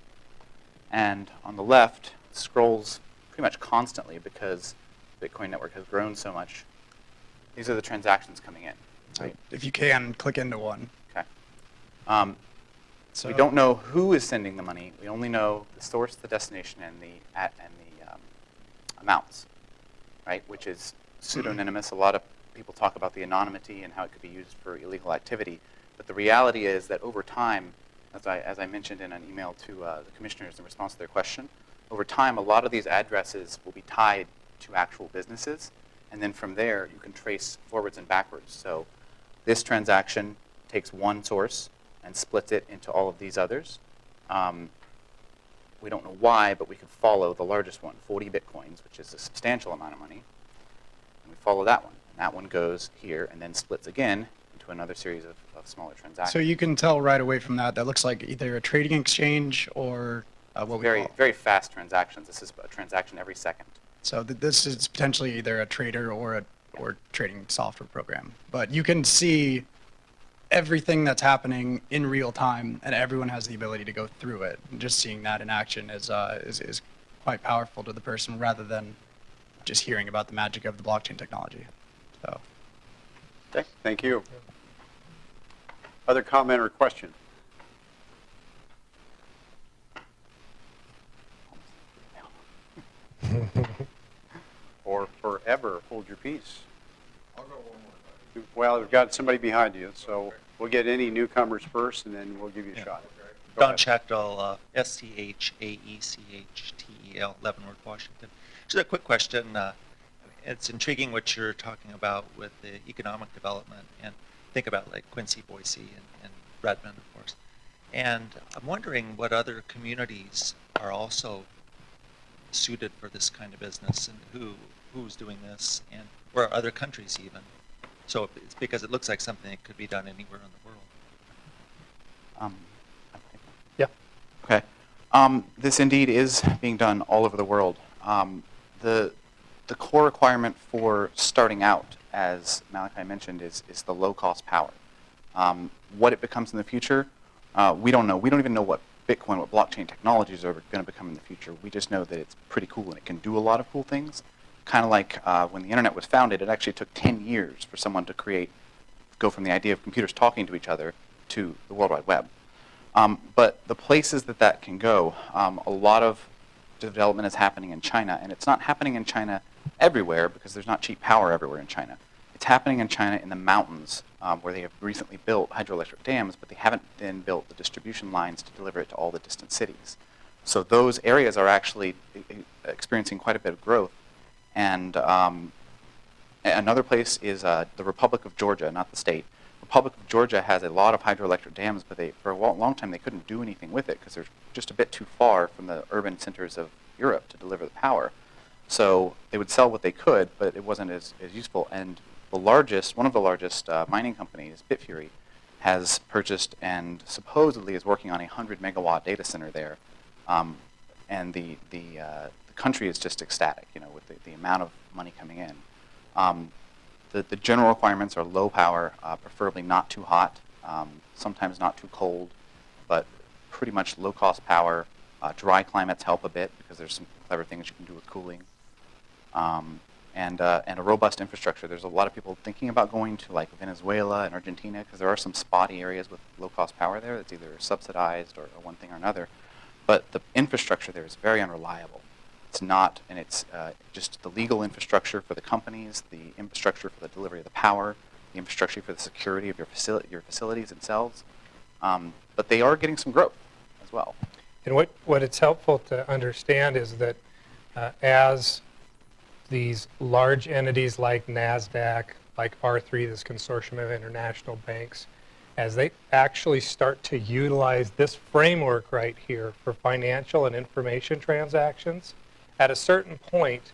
And on the left, it scrolls pretty much constantly because the Bitcoin network has grown so much. These are the transactions coming in. So if you can, click into one. Okay. So We don't know who is sending the money. We only know the source, the destination, and the amounts, right? Which is pseudonymous. A lot of people talk about the anonymity and how it could be used for illegal activity. But the reality is that over time, as I mentioned in an email to the commissioners in response to their question, over time, a lot of these addresses will be tied to actual businesses. And then from there, you can trace forwards and backwards. So this transaction takes one source and splits it into all of these others. We don't know why, but we could follow the largest one, 40 Bitcoins, which is a substantial amount of money. And we follow that one. And that one goes here and then splits again into another series of smaller transactions. So you can tell right away from that looks like either a trading exchange or what we very, call. very fast transactions. This is a transaction every second. So this is potentially either a trader or trading software program. But you can see everything that's happening in real time, and everyone has the ability to go through it. And just seeing that in action is quite powerful to the person rather than just hearing about the magic of the blockchain technology. So. Okay, thank you. Other comment or question? Or forever hold your peace. I'll go one more. Well, we've got somebody behind you, so we'll get any newcomers first, and then we'll give you a shot. Go Don ahead. Chachdal, SCHAECHTEL, Leavenworth, Washington. Just a quick question. It's intriguing what you're talking about with the economic development, and think about like Quincy, Boise, and Redmond, of course. And I'm wondering what other communities are also suited for this kind of business, and who's doing this, and or other countries even. So it's because it looks like something that could be done anywhere in the world. yeah. Okay. This indeed is being done all over the world. The core requirement for starting out, as Malachi mentioned, is the low-cost power. What it becomes in the future, we don't know. We don't even know what Bitcoin, what blockchain technologies are going to become in the future. We just know that it's pretty cool and it can do a lot of cool things. Kind of like when the internet was founded, it actually took 10 years for someone to go from the idea of computers talking to each other to the World Wide Web. But the places that can go, a lot of development is happening in China, and it's not happening in China everywhere because there's not cheap power everywhere in China. It's happening in China in the mountains where they have recently built hydroelectric dams, but they haven't then built the distribution lines to deliver it to all the distant cities. So those areas are actually experiencing quite a bit of growth. And another place is the Republic of Georgia, not the state. Republic of Georgia has a lot of hydroelectric dams, but for a long time they couldn't do anything with it because they're just a bit too far from the urban centers of Europe to deliver the power. So they would sell what they could, but it wasn't as useful. And one of the largest mining companies, Bitfury, has purchased and supposedly is working on a 100-megawatt data center there. And the country is just ecstatic, with the amount of money coming in. The general requirements are low power, preferably not too hot, sometimes not too cold, but pretty much low cost power. Dry climates help a bit because there's some clever things you can do with cooling. And a robust infrastructure. There's a lot of people thinking about going to like Venezuela and Argentina because there are some spotty areas with low cost power there that's either subsidized or one thing or another. But the infrastructure there is very unreliable. It's not, and it's just the legal infrastructure for the companies, the infrastructure for the delivery of the power, the infrastructure for the security of your facilities themselves. But they are getting some growth as well. And what it's helpful to understand is that as these large entities like NASDAQ, like R3, this consortium of international banks, as they actually start to utilize this framework right here for financial and information transactions, at a certain point,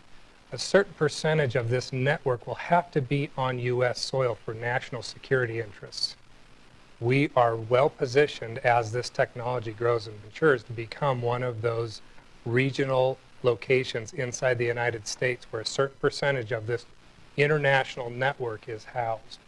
a certain percentage of this network will have to be on U.S. soil for national security interests. We are well positioned as this technology grows and matures to become one of those regional locations inside the United States where a certain percentage of this international network is housed.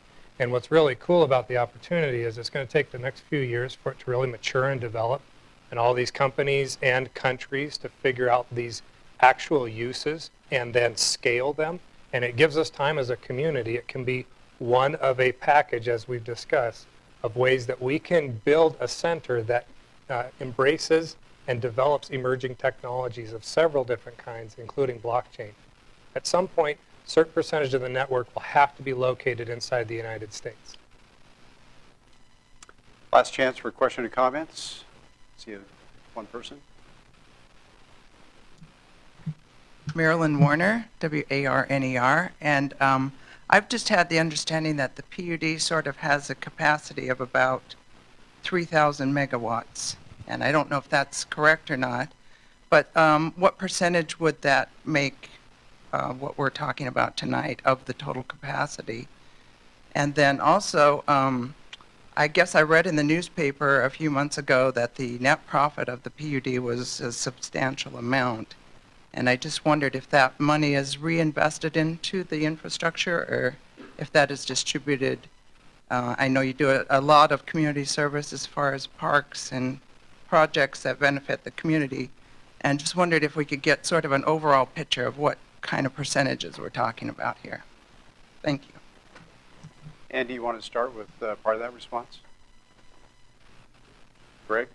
And what's really cool about the opportunity is it's going to take the next few years for it to really mature and develop, and all these companies and countries to figure out these actual uses and then scale them. And it gives us time as a community. It can be one of a package, as we've discussed, of ways that we can build a center that embraces and develops emerging technologies of several different kinds, including blockchain. At some point, a certain percentage of the network will have to be located inside the United States. Last chance for question and comments. See one person. Marilyn Warner, W-A-R-N-E-R, and I've just had the understanding that the PUD sort of has a capacity of about 3,000 megawatts, and I don't know if that's correct or not, but what percentage would that make what we're talking about tonight of the total capacity? And then also, I guess I read in the newspaper a few months ago that the net profit of the PUD was a substantial amount. And I just wondered if that money is reinvested into the infrastructure or if that is distributed. I know you do a lot of community service as far as parks and projects that benefit the community. And just wondered if we could get sort of an overall picture of what kind of percentages we're talking about here. Thank you. Andy, you want to start with part of that response? Greg?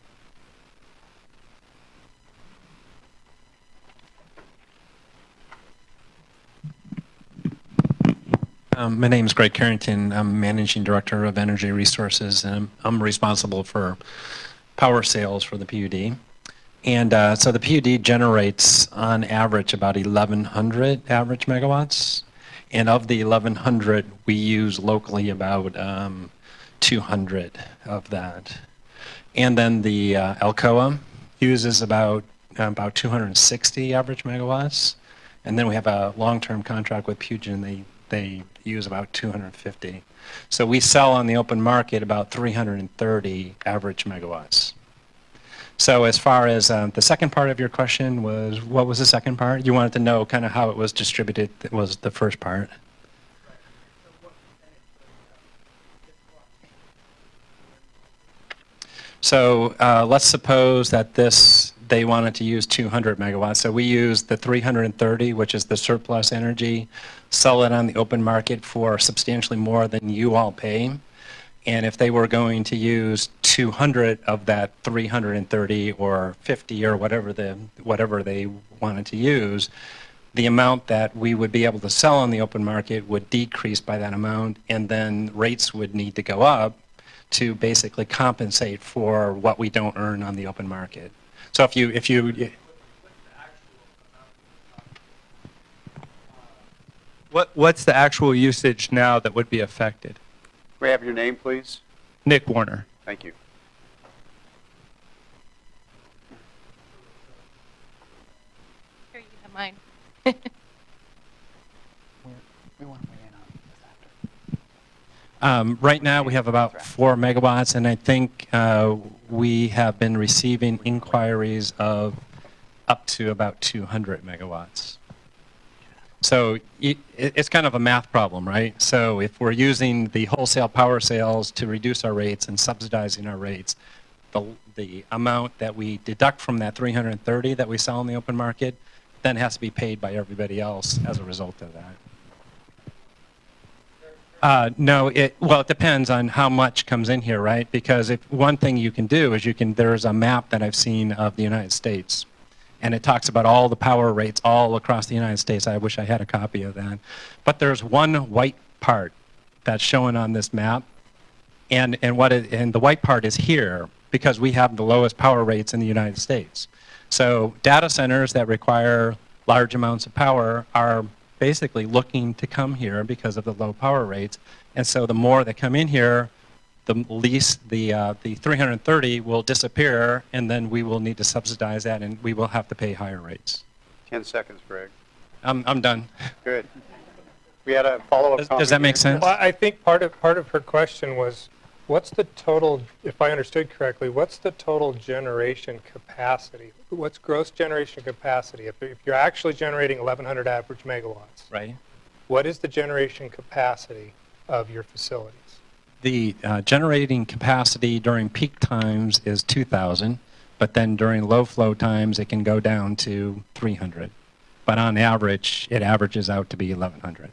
My name is Greg Carrington. I'm Managing Director of Energy Resources, and I'm responsible for power sales for the PUD. And so the PUD generates, on average, about 1,100 average megawatts. And of the 1,100, we use locally about 200 of that. And then the Alcoa uses about 260 average megawatts. And then we have a long-term contract with Puget, and they use about 250. So we sell on the open market about 330 average megawatts. So as far as the second part of your question was, what was the second part? You wanted to know kind of how it was distributed. That was the first part. So let's suppose that they wanted to use 200 megawatts. So we use the 330, which is the surplus energy, sell it on the open market for substantially more than you all pay. And if they were going to use 200 of that 330 or 50 or whatever they wanted to use, the amount that we would be able to sell on the open market would decrease by that amount, and then rates would need to go up to basically compensate for what we don't earn on the open market. So if you What's the actual usage now that would be affected? May I have your name, please? Nick Warner. Thank you. Here, you have mine. We want to weigh in on this after. right now we have about 4 megawatts, and I think we have been receiving inquiries of up to about 200 megawatts. So it's kind of a math problem, right? So if we're using the wholesale power sales to reduce our rates and subsidizing our rates, the amount that we deduct from that 330 that we sell in the open market then has to be paid by everybody else as a result of that. No, it depends on how much comes in here, right? Because if one thing you can do is there's a map that I've seen of the United States, and it talks about all the power rates all across the United States. I wish I had a copy of that. But there's one white part that's shown on this map, and the white part is here because we have the lowest power rates in the United States. So data centers that require large amounts of power are basically looking to come here because of the low power rates. And so the more that come in here, the least the 330 will disappear, and then we will need to subsidize that, and we will have to pay higher rates. 10 seconds, Greg. I'm done. Good. We had a follow-up comment. Does that make sense? Well, I think part of her question was, what's the total, if I understood correctly, what's the total generation capacity? What's gross generation capacity? If you're actually generating 1,100 average megawatts, right? What is the generation capacity of your facilities? The generating capacity during peak times is 2,000, but then during low flow times it can go down to 300. But on average, it averages out to be 1,100.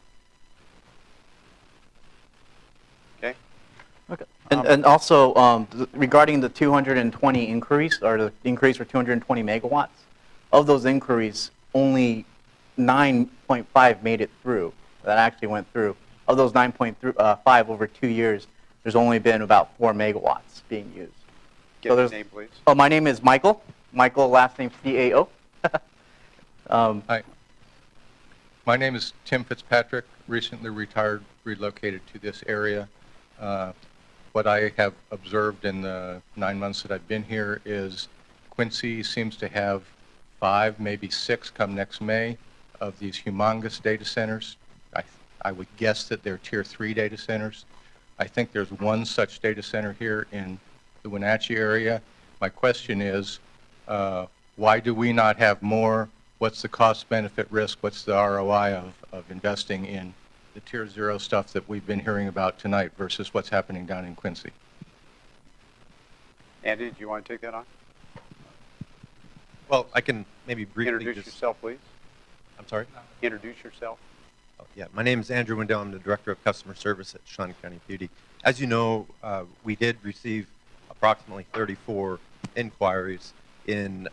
Okay. Okay. And also, regarding the 220 increase, or the increase for 220 megawatts, of those inquiries, only 9.5 made it through. That actually went through. Of those 9.5 over 2 years, there's only been about 4 megawatts being used. Get your name, please. Oh, my name is Michael. Michael, last name CAO. Hi. My name is Tim Fitzpatrick, recently retired, relocated to this area. What I have observed in the 9 months that I've been here is Quincy seems to have 5, maybe 6 come next May of these humongous data centers. I would guess that they're tier 3 data centers. I think there's one such data center here in the Wenatchee area. My question is, why do we not have more? What's the cost benefit risk? What's the ROI of investing in the tier 0 stuff that we've been hearing about tonight versus what's happening down in Quincy? Andy, do you want to take that on? Well, I can maybe briefly Introduce yourself, please. I'm sorry? Introduce yourself. Oh, yeah, my name is Andrew Wendell. I'm the Director of Customer Service at Chelan County PUD. As you know, we did receive approximately 34 inquiries in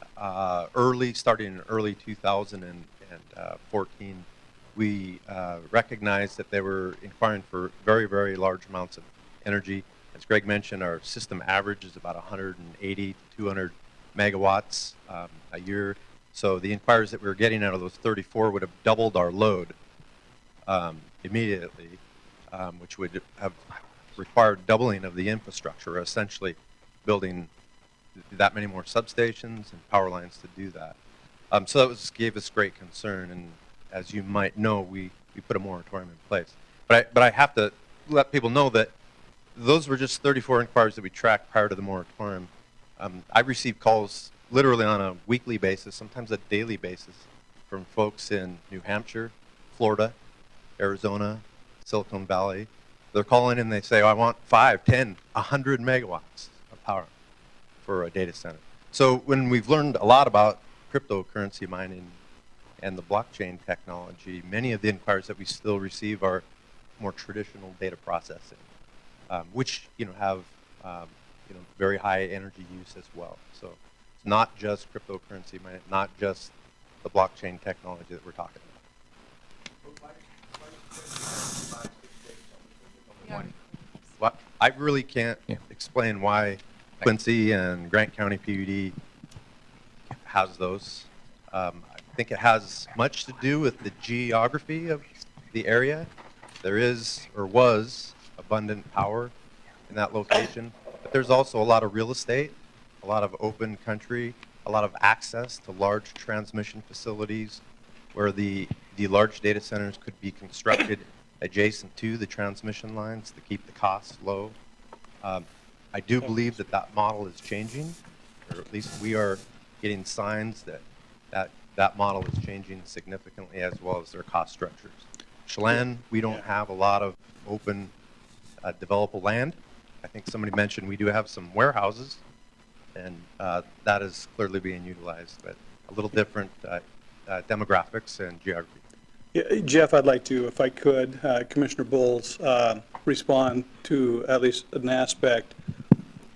starting in early 2014. We recognized that they were inquiring for very, very large amounts of energy. As Greg mentioned, our system average is about 180 to 200 megawatts a year. So the inquiries that we were getting out of those 34 would have doubled our load immediately, which would have required doubling of the infrastructure, essentially building that many more substations and power lines to do that. So that gave us great concern, and as you might know, we put a moratorium in place. But I have to let people know that those were just 34 inquiries that we tracked prior to the moratorium. I received calls literally on a weekly basis, sometimes a daily basis, from folks in New Hampshire, Florida, Arizona, Silicon Valley. They're calling and they say, oh, I want 5, 10, 100 megawatts of power for a data center. So when we've learned a lot about cryptocurrency mining and the blockchain technology, many of the inquiries that we still receive are more traditional data processing, which have very high energy use as well. So it's not just cryptocurrency mining, not just the blockchain technology that we're talking about. Well, I really can't explain why Quincy and Grant County PUD has those. I think it has much to do with the geography of the area. There is, or was, abundant power in that location, but there's also a lot of real estate, a lot of open country, a lot of access to large transmission facilities where the large data centers could be constructed adjacent to the transmission lines to keep the costs low. I do believe that model is changing, or at least we are getting signs that model is changing significantly, as well as their cost structures. Chelan, we don't have a lot of open developable land. I think somebody mentioned we do have some warehouses, and that is clearly being utilized, but a little different demographics and geography. Yeah, Jeff, I'd like to, if I could, Commissioner Bowles, respond to at least an aspect.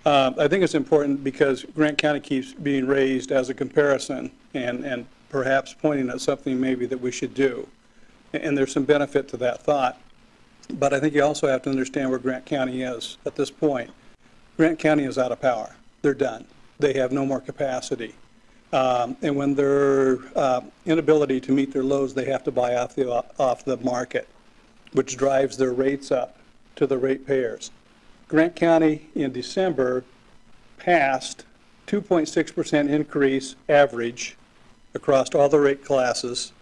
I think it's important because Grant County keeps being raised as a comparison and perhaps pointing at something maybe that we should do. And there's some benefit to that thought. But I think you also have to understand where Grant County is at this point. Grant County is out of power. They're done. They have no more capacity. And when their inability to meet their loads, they have to buy off the market, which drives their rates up to the ratepayers. Grant County in December passed 2.6% increase average across all the rate classes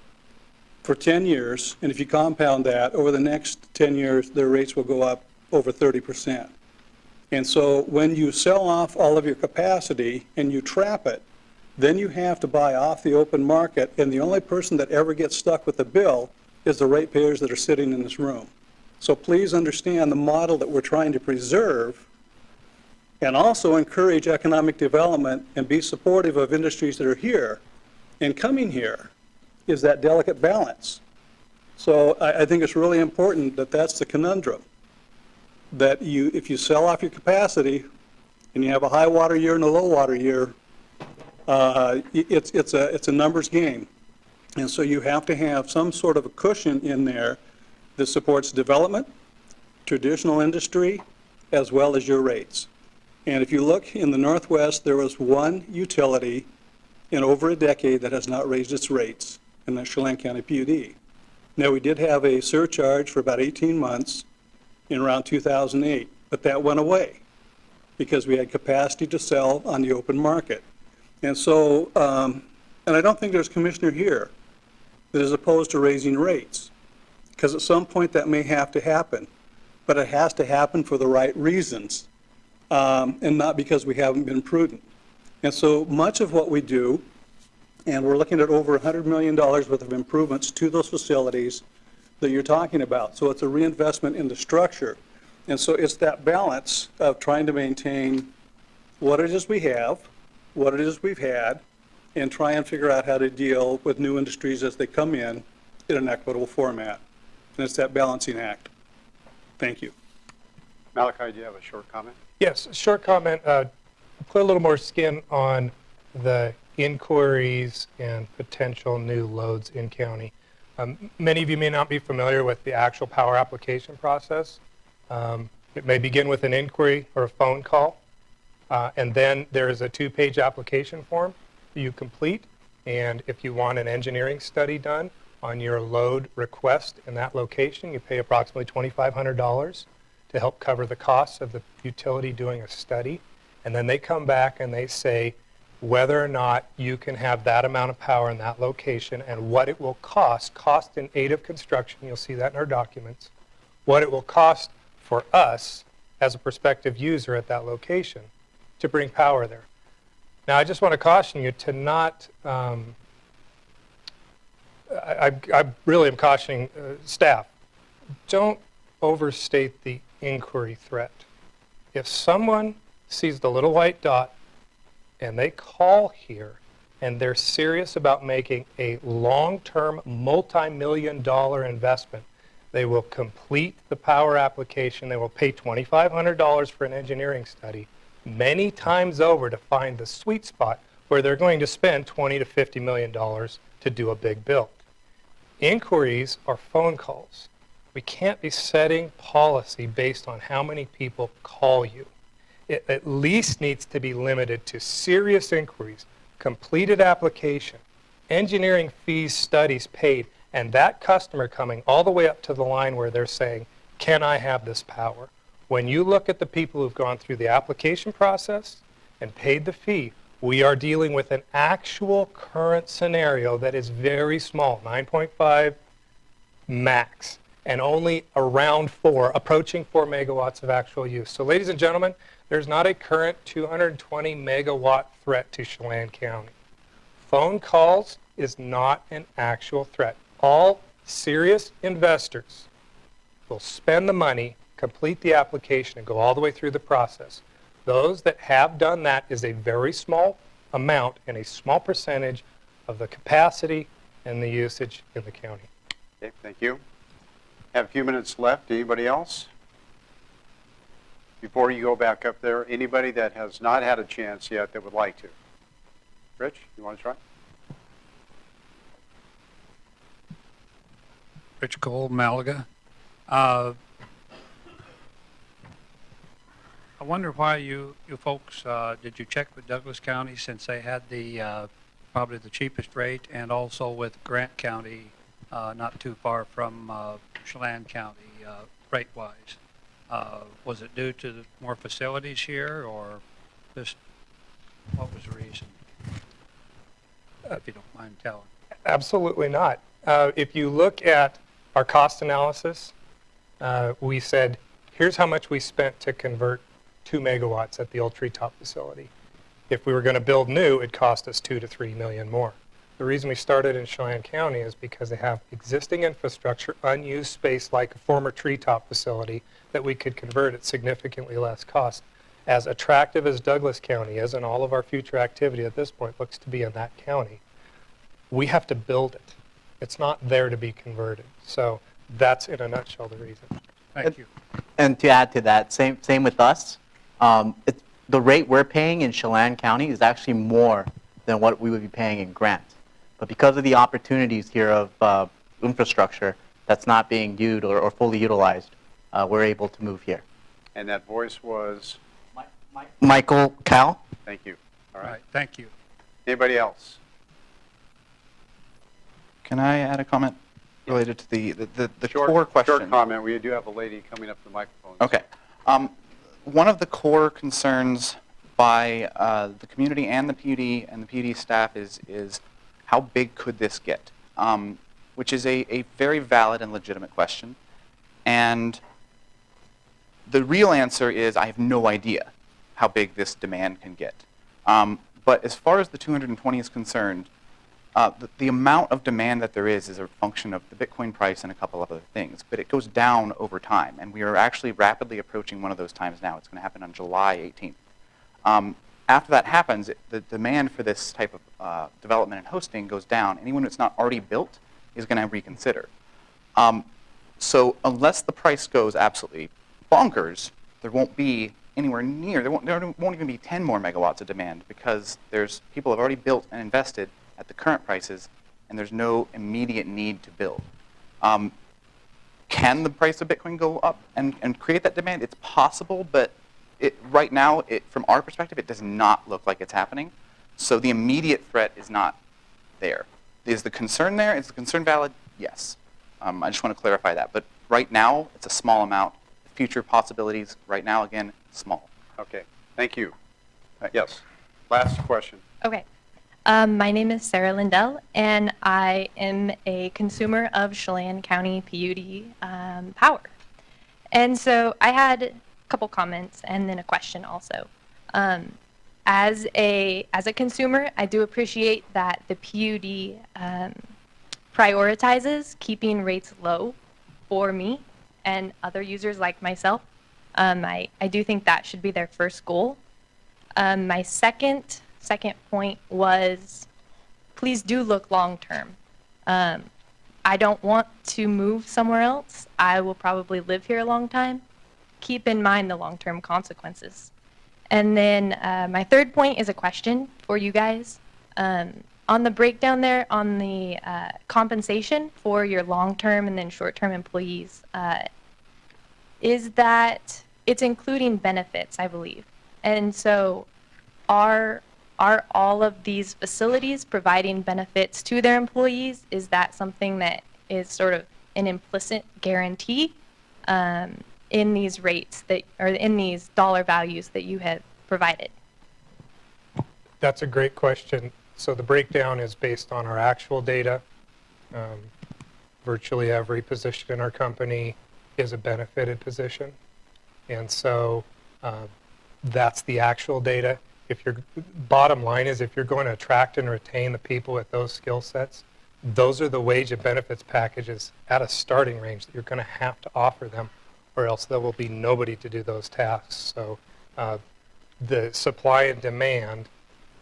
for 10 years, and if you compound that, over the next 10 years, their rates will go up over 30%. And so when you sell off all of your capacity and you trap it, then you have to buy off the open market, and the only person that ever gets stuck with the bill is the ratepayers that are sitting in this room. So please understand the model that we're trying to preserve and also encourage economic development and be supportive of industries that are here and coming here is that delicate balance. So I think it's really important that that's the conundrum, that if you sell off your capacity and you have a high water year and a low water year, it's a numbers game. And so you have to have some sort of a cushion in there that supports development, traditional industry, as well as your rates. And if you look in the Northwest, there was one utility in over a decade that has not raised its rates, and that's Chelan County PUD. Now, we did have a surcharge for about 18 months in around 2008, but that went away because we had capacity to sell on the open market. And so, and I don't think there's a commissioner here that is opposed to raising rates, because at some point that may have to happen, but it has to happen for the right reasons, and not because we haven't been prudent. And so much of what we do, and we're looking at over $100 million worth of improvements to those facilities that you're talking about. So it's a reinvestment in the structure. And so it's that balance of trying to maintain what it is we have, what it is we've had, and try and figure out how to deal with new industries as they come in an equitable format. And it's that balancing act. Thank you. Malachi, do you have a short comment? Yes, a short comment. Put a little more skin on the inquiries and potential new loads in county. Many of you may not be familiar with the actual power application process. It may begin with an inquiry or a phone call, and then there is a 2-page application form you complete, and if you want an engineering study done on your load request in that location, you pay approximately $2,500 to help cover the costs of the utility doing a study, and then they come back and they say whether or not you can have that amount of power in that location and what it will cost in aid of construction, you'll see that in our documents, what it will cost for us as a prospective user at that location to bring power there. Now, I just want to caution you to not, I really am cautioning staff, don't overstate the inquiry threat. If someone sees the little white dot and they call here and they're serious about making a long-term multi-million-dollar investment, they will complete the power application, they will pay $2,500 for an engineering study, many times over to find the sweet spot where they're going to spend $20 to $50 million to do a big build. Inquiries are phone calls. We can't be setting policy based on how many people call you. It at least needs to be limited to serious inquiries, completed application, engineering fees, studies paid, and that customer coming all the way up to the line where they're saying, can I have this power? When you look at the people who've gone through the application process and paid the fee, we are dealing with an actual current scenario that is very small, 9.5 max, and only around 4, approaching 4 megawatts of actual use. So ladies and gentlemen, there's not a current 220 megawatt threat to Chelan County. Phone calls is not an actual threat. All serious investors will spend the money, complete the application, and go all the way through the process. Those that have done that is a very small amount and a small percentage of the capacity and the usage in the county. Okay, thank you. Have a few minutes left. Anybody else? Before you go back up there, anybody that has not had a chance yet that would like to? Rich, you want to try? Rich Cole, Malaga. I wonder why you folks, did you check with Douglas County since they had the probably the cheapest rate, and also with Grant County, not too far from Chelan County, rate-wise. Was it due to more facilities here, or just what was the reason? If you don't mind telling. Absolutely not. If you look at our cost analysis, we said, here's how much we spent to convert 2 megawatts at the old treetop facility. If we were going to build new, it cost us $2 to $3 million more. The reason we started in Chelan County is because they have existing infrastructure, unused space like a former treetop facility that we could convert at significantly less cost. As attractive as Douglas County is, and all of our future activity at this point looks to be in that county, we have to build it. It's not there to be converted. So that's, in a nutshell, the reason. Thank you. And to add to that, same with us. The rate we're paying in Chelan County is actually more than what we would be paying in Grant. But because of the opportunities here of infrastructure that's not being used or fully utilized, we're able to move here. And that voice was? Michael Cal. Thank you. All All right. right, thank you. Anybody else? Can I add a comment related to the Short, core question? Short comment. We do have a lady coming up to the microphone. Okay. One of the core concerns by the community and the PUD and the PUD staff is how big could this get? Which is a very valid and legitimate question. And the real answer is I have no idea how big this demand can get. But as far as the 220 is concerned, the amount of demand that there is a function of the Bitcoin price and a couple of other things, but it goes down over time, and we are actually rapidly approaching one of those times now. It's going to happen on July 18th. After that happens, the demand for this type of development and hosting goes down. Anyone that's not already built is going to reconsider. So unless the price goes absolutely bonkers, there won't be anywhere near, there won't even be 10 more megawatts of demand because people have already built and invested at the current prices, and there's no immediate need to build. Can the price of Bitcoin go up and create that demand? It's possible, but right now, from our perspective, it does not look like it's happening. So the immediate threat is not there. Is the concern there? Is the concern valid? Yes. I just want to clarify that. But right now, it's a small amount. Future possibilities, right now, again, small. Okay. Thank you. Yes. Last question. Okay. My name is Sarah Lindell, and I am a consumer of Chelan County PUD power. And so I had a couple comments and then a question also. As a consumer, I do appreciate that the PUD prioritizes keeping rates low for me and other users like myself. I do think that should be their first goal. My second point was, please do look long term. I don't want to move somewhere else. I will probably live here a long time. Keep in mind the long-term consequences. And then my third point is a question for you guys. On the breakdown there on the compensation for your long-term and then short-term employees, is that it's including benefits, I believe. And so are all of these facilities providing benefits to their employees? Is that something that is sort of an implicit guarantee in these rates that, or in these dollar values that you have provided? That's a great question. So the breakdown is based on our actual data. Virtually every position in our company is a benefited position. And so that's the actual data. If your bottom line is if you're going to attract and retain the people with those skill sets, those are the wage and benefits packages at a starting range that you're going to have to offer them, or else there will be nobody to do those tasks. So the supply and demand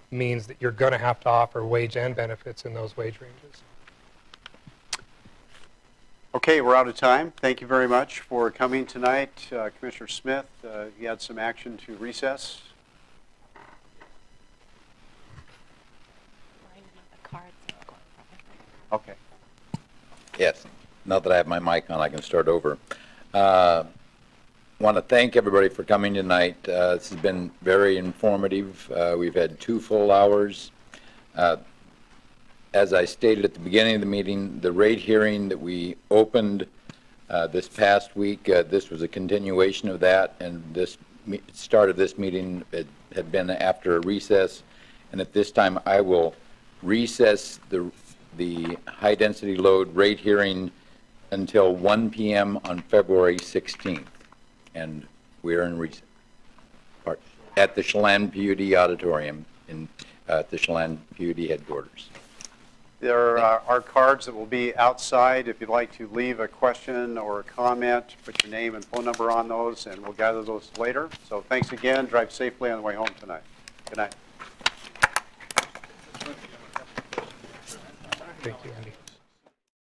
means that you're going to have to offer wage and benefits in those wage ranges. Okay, we're out of time. Thank you very much for coming tonight. Commissioner Smith, you had some action to recess. Okay. Yes. Now that I have my mic on, I can start over. Want to thank everybody for coming tonight. This has been very informative. We've had 2 full hours. as I stated at the beginning of the meeting, the rate hearing that we opened this past week, this was a continuation of that, and this start of this meeting had been after a recess, and at this time I will recess the high-density load rate hearing until 1 p.m. on February 16th, and we're in recess at the Chelan PUD auditorium at the Chelan PUD headquarters. There are cards that will be outside. If you'd like to leave a question or a comment, put your name and phone number on those, and we'll gather those later. So thanks again. Drive safely on the way home tonight. Good night. Thank you, Andy.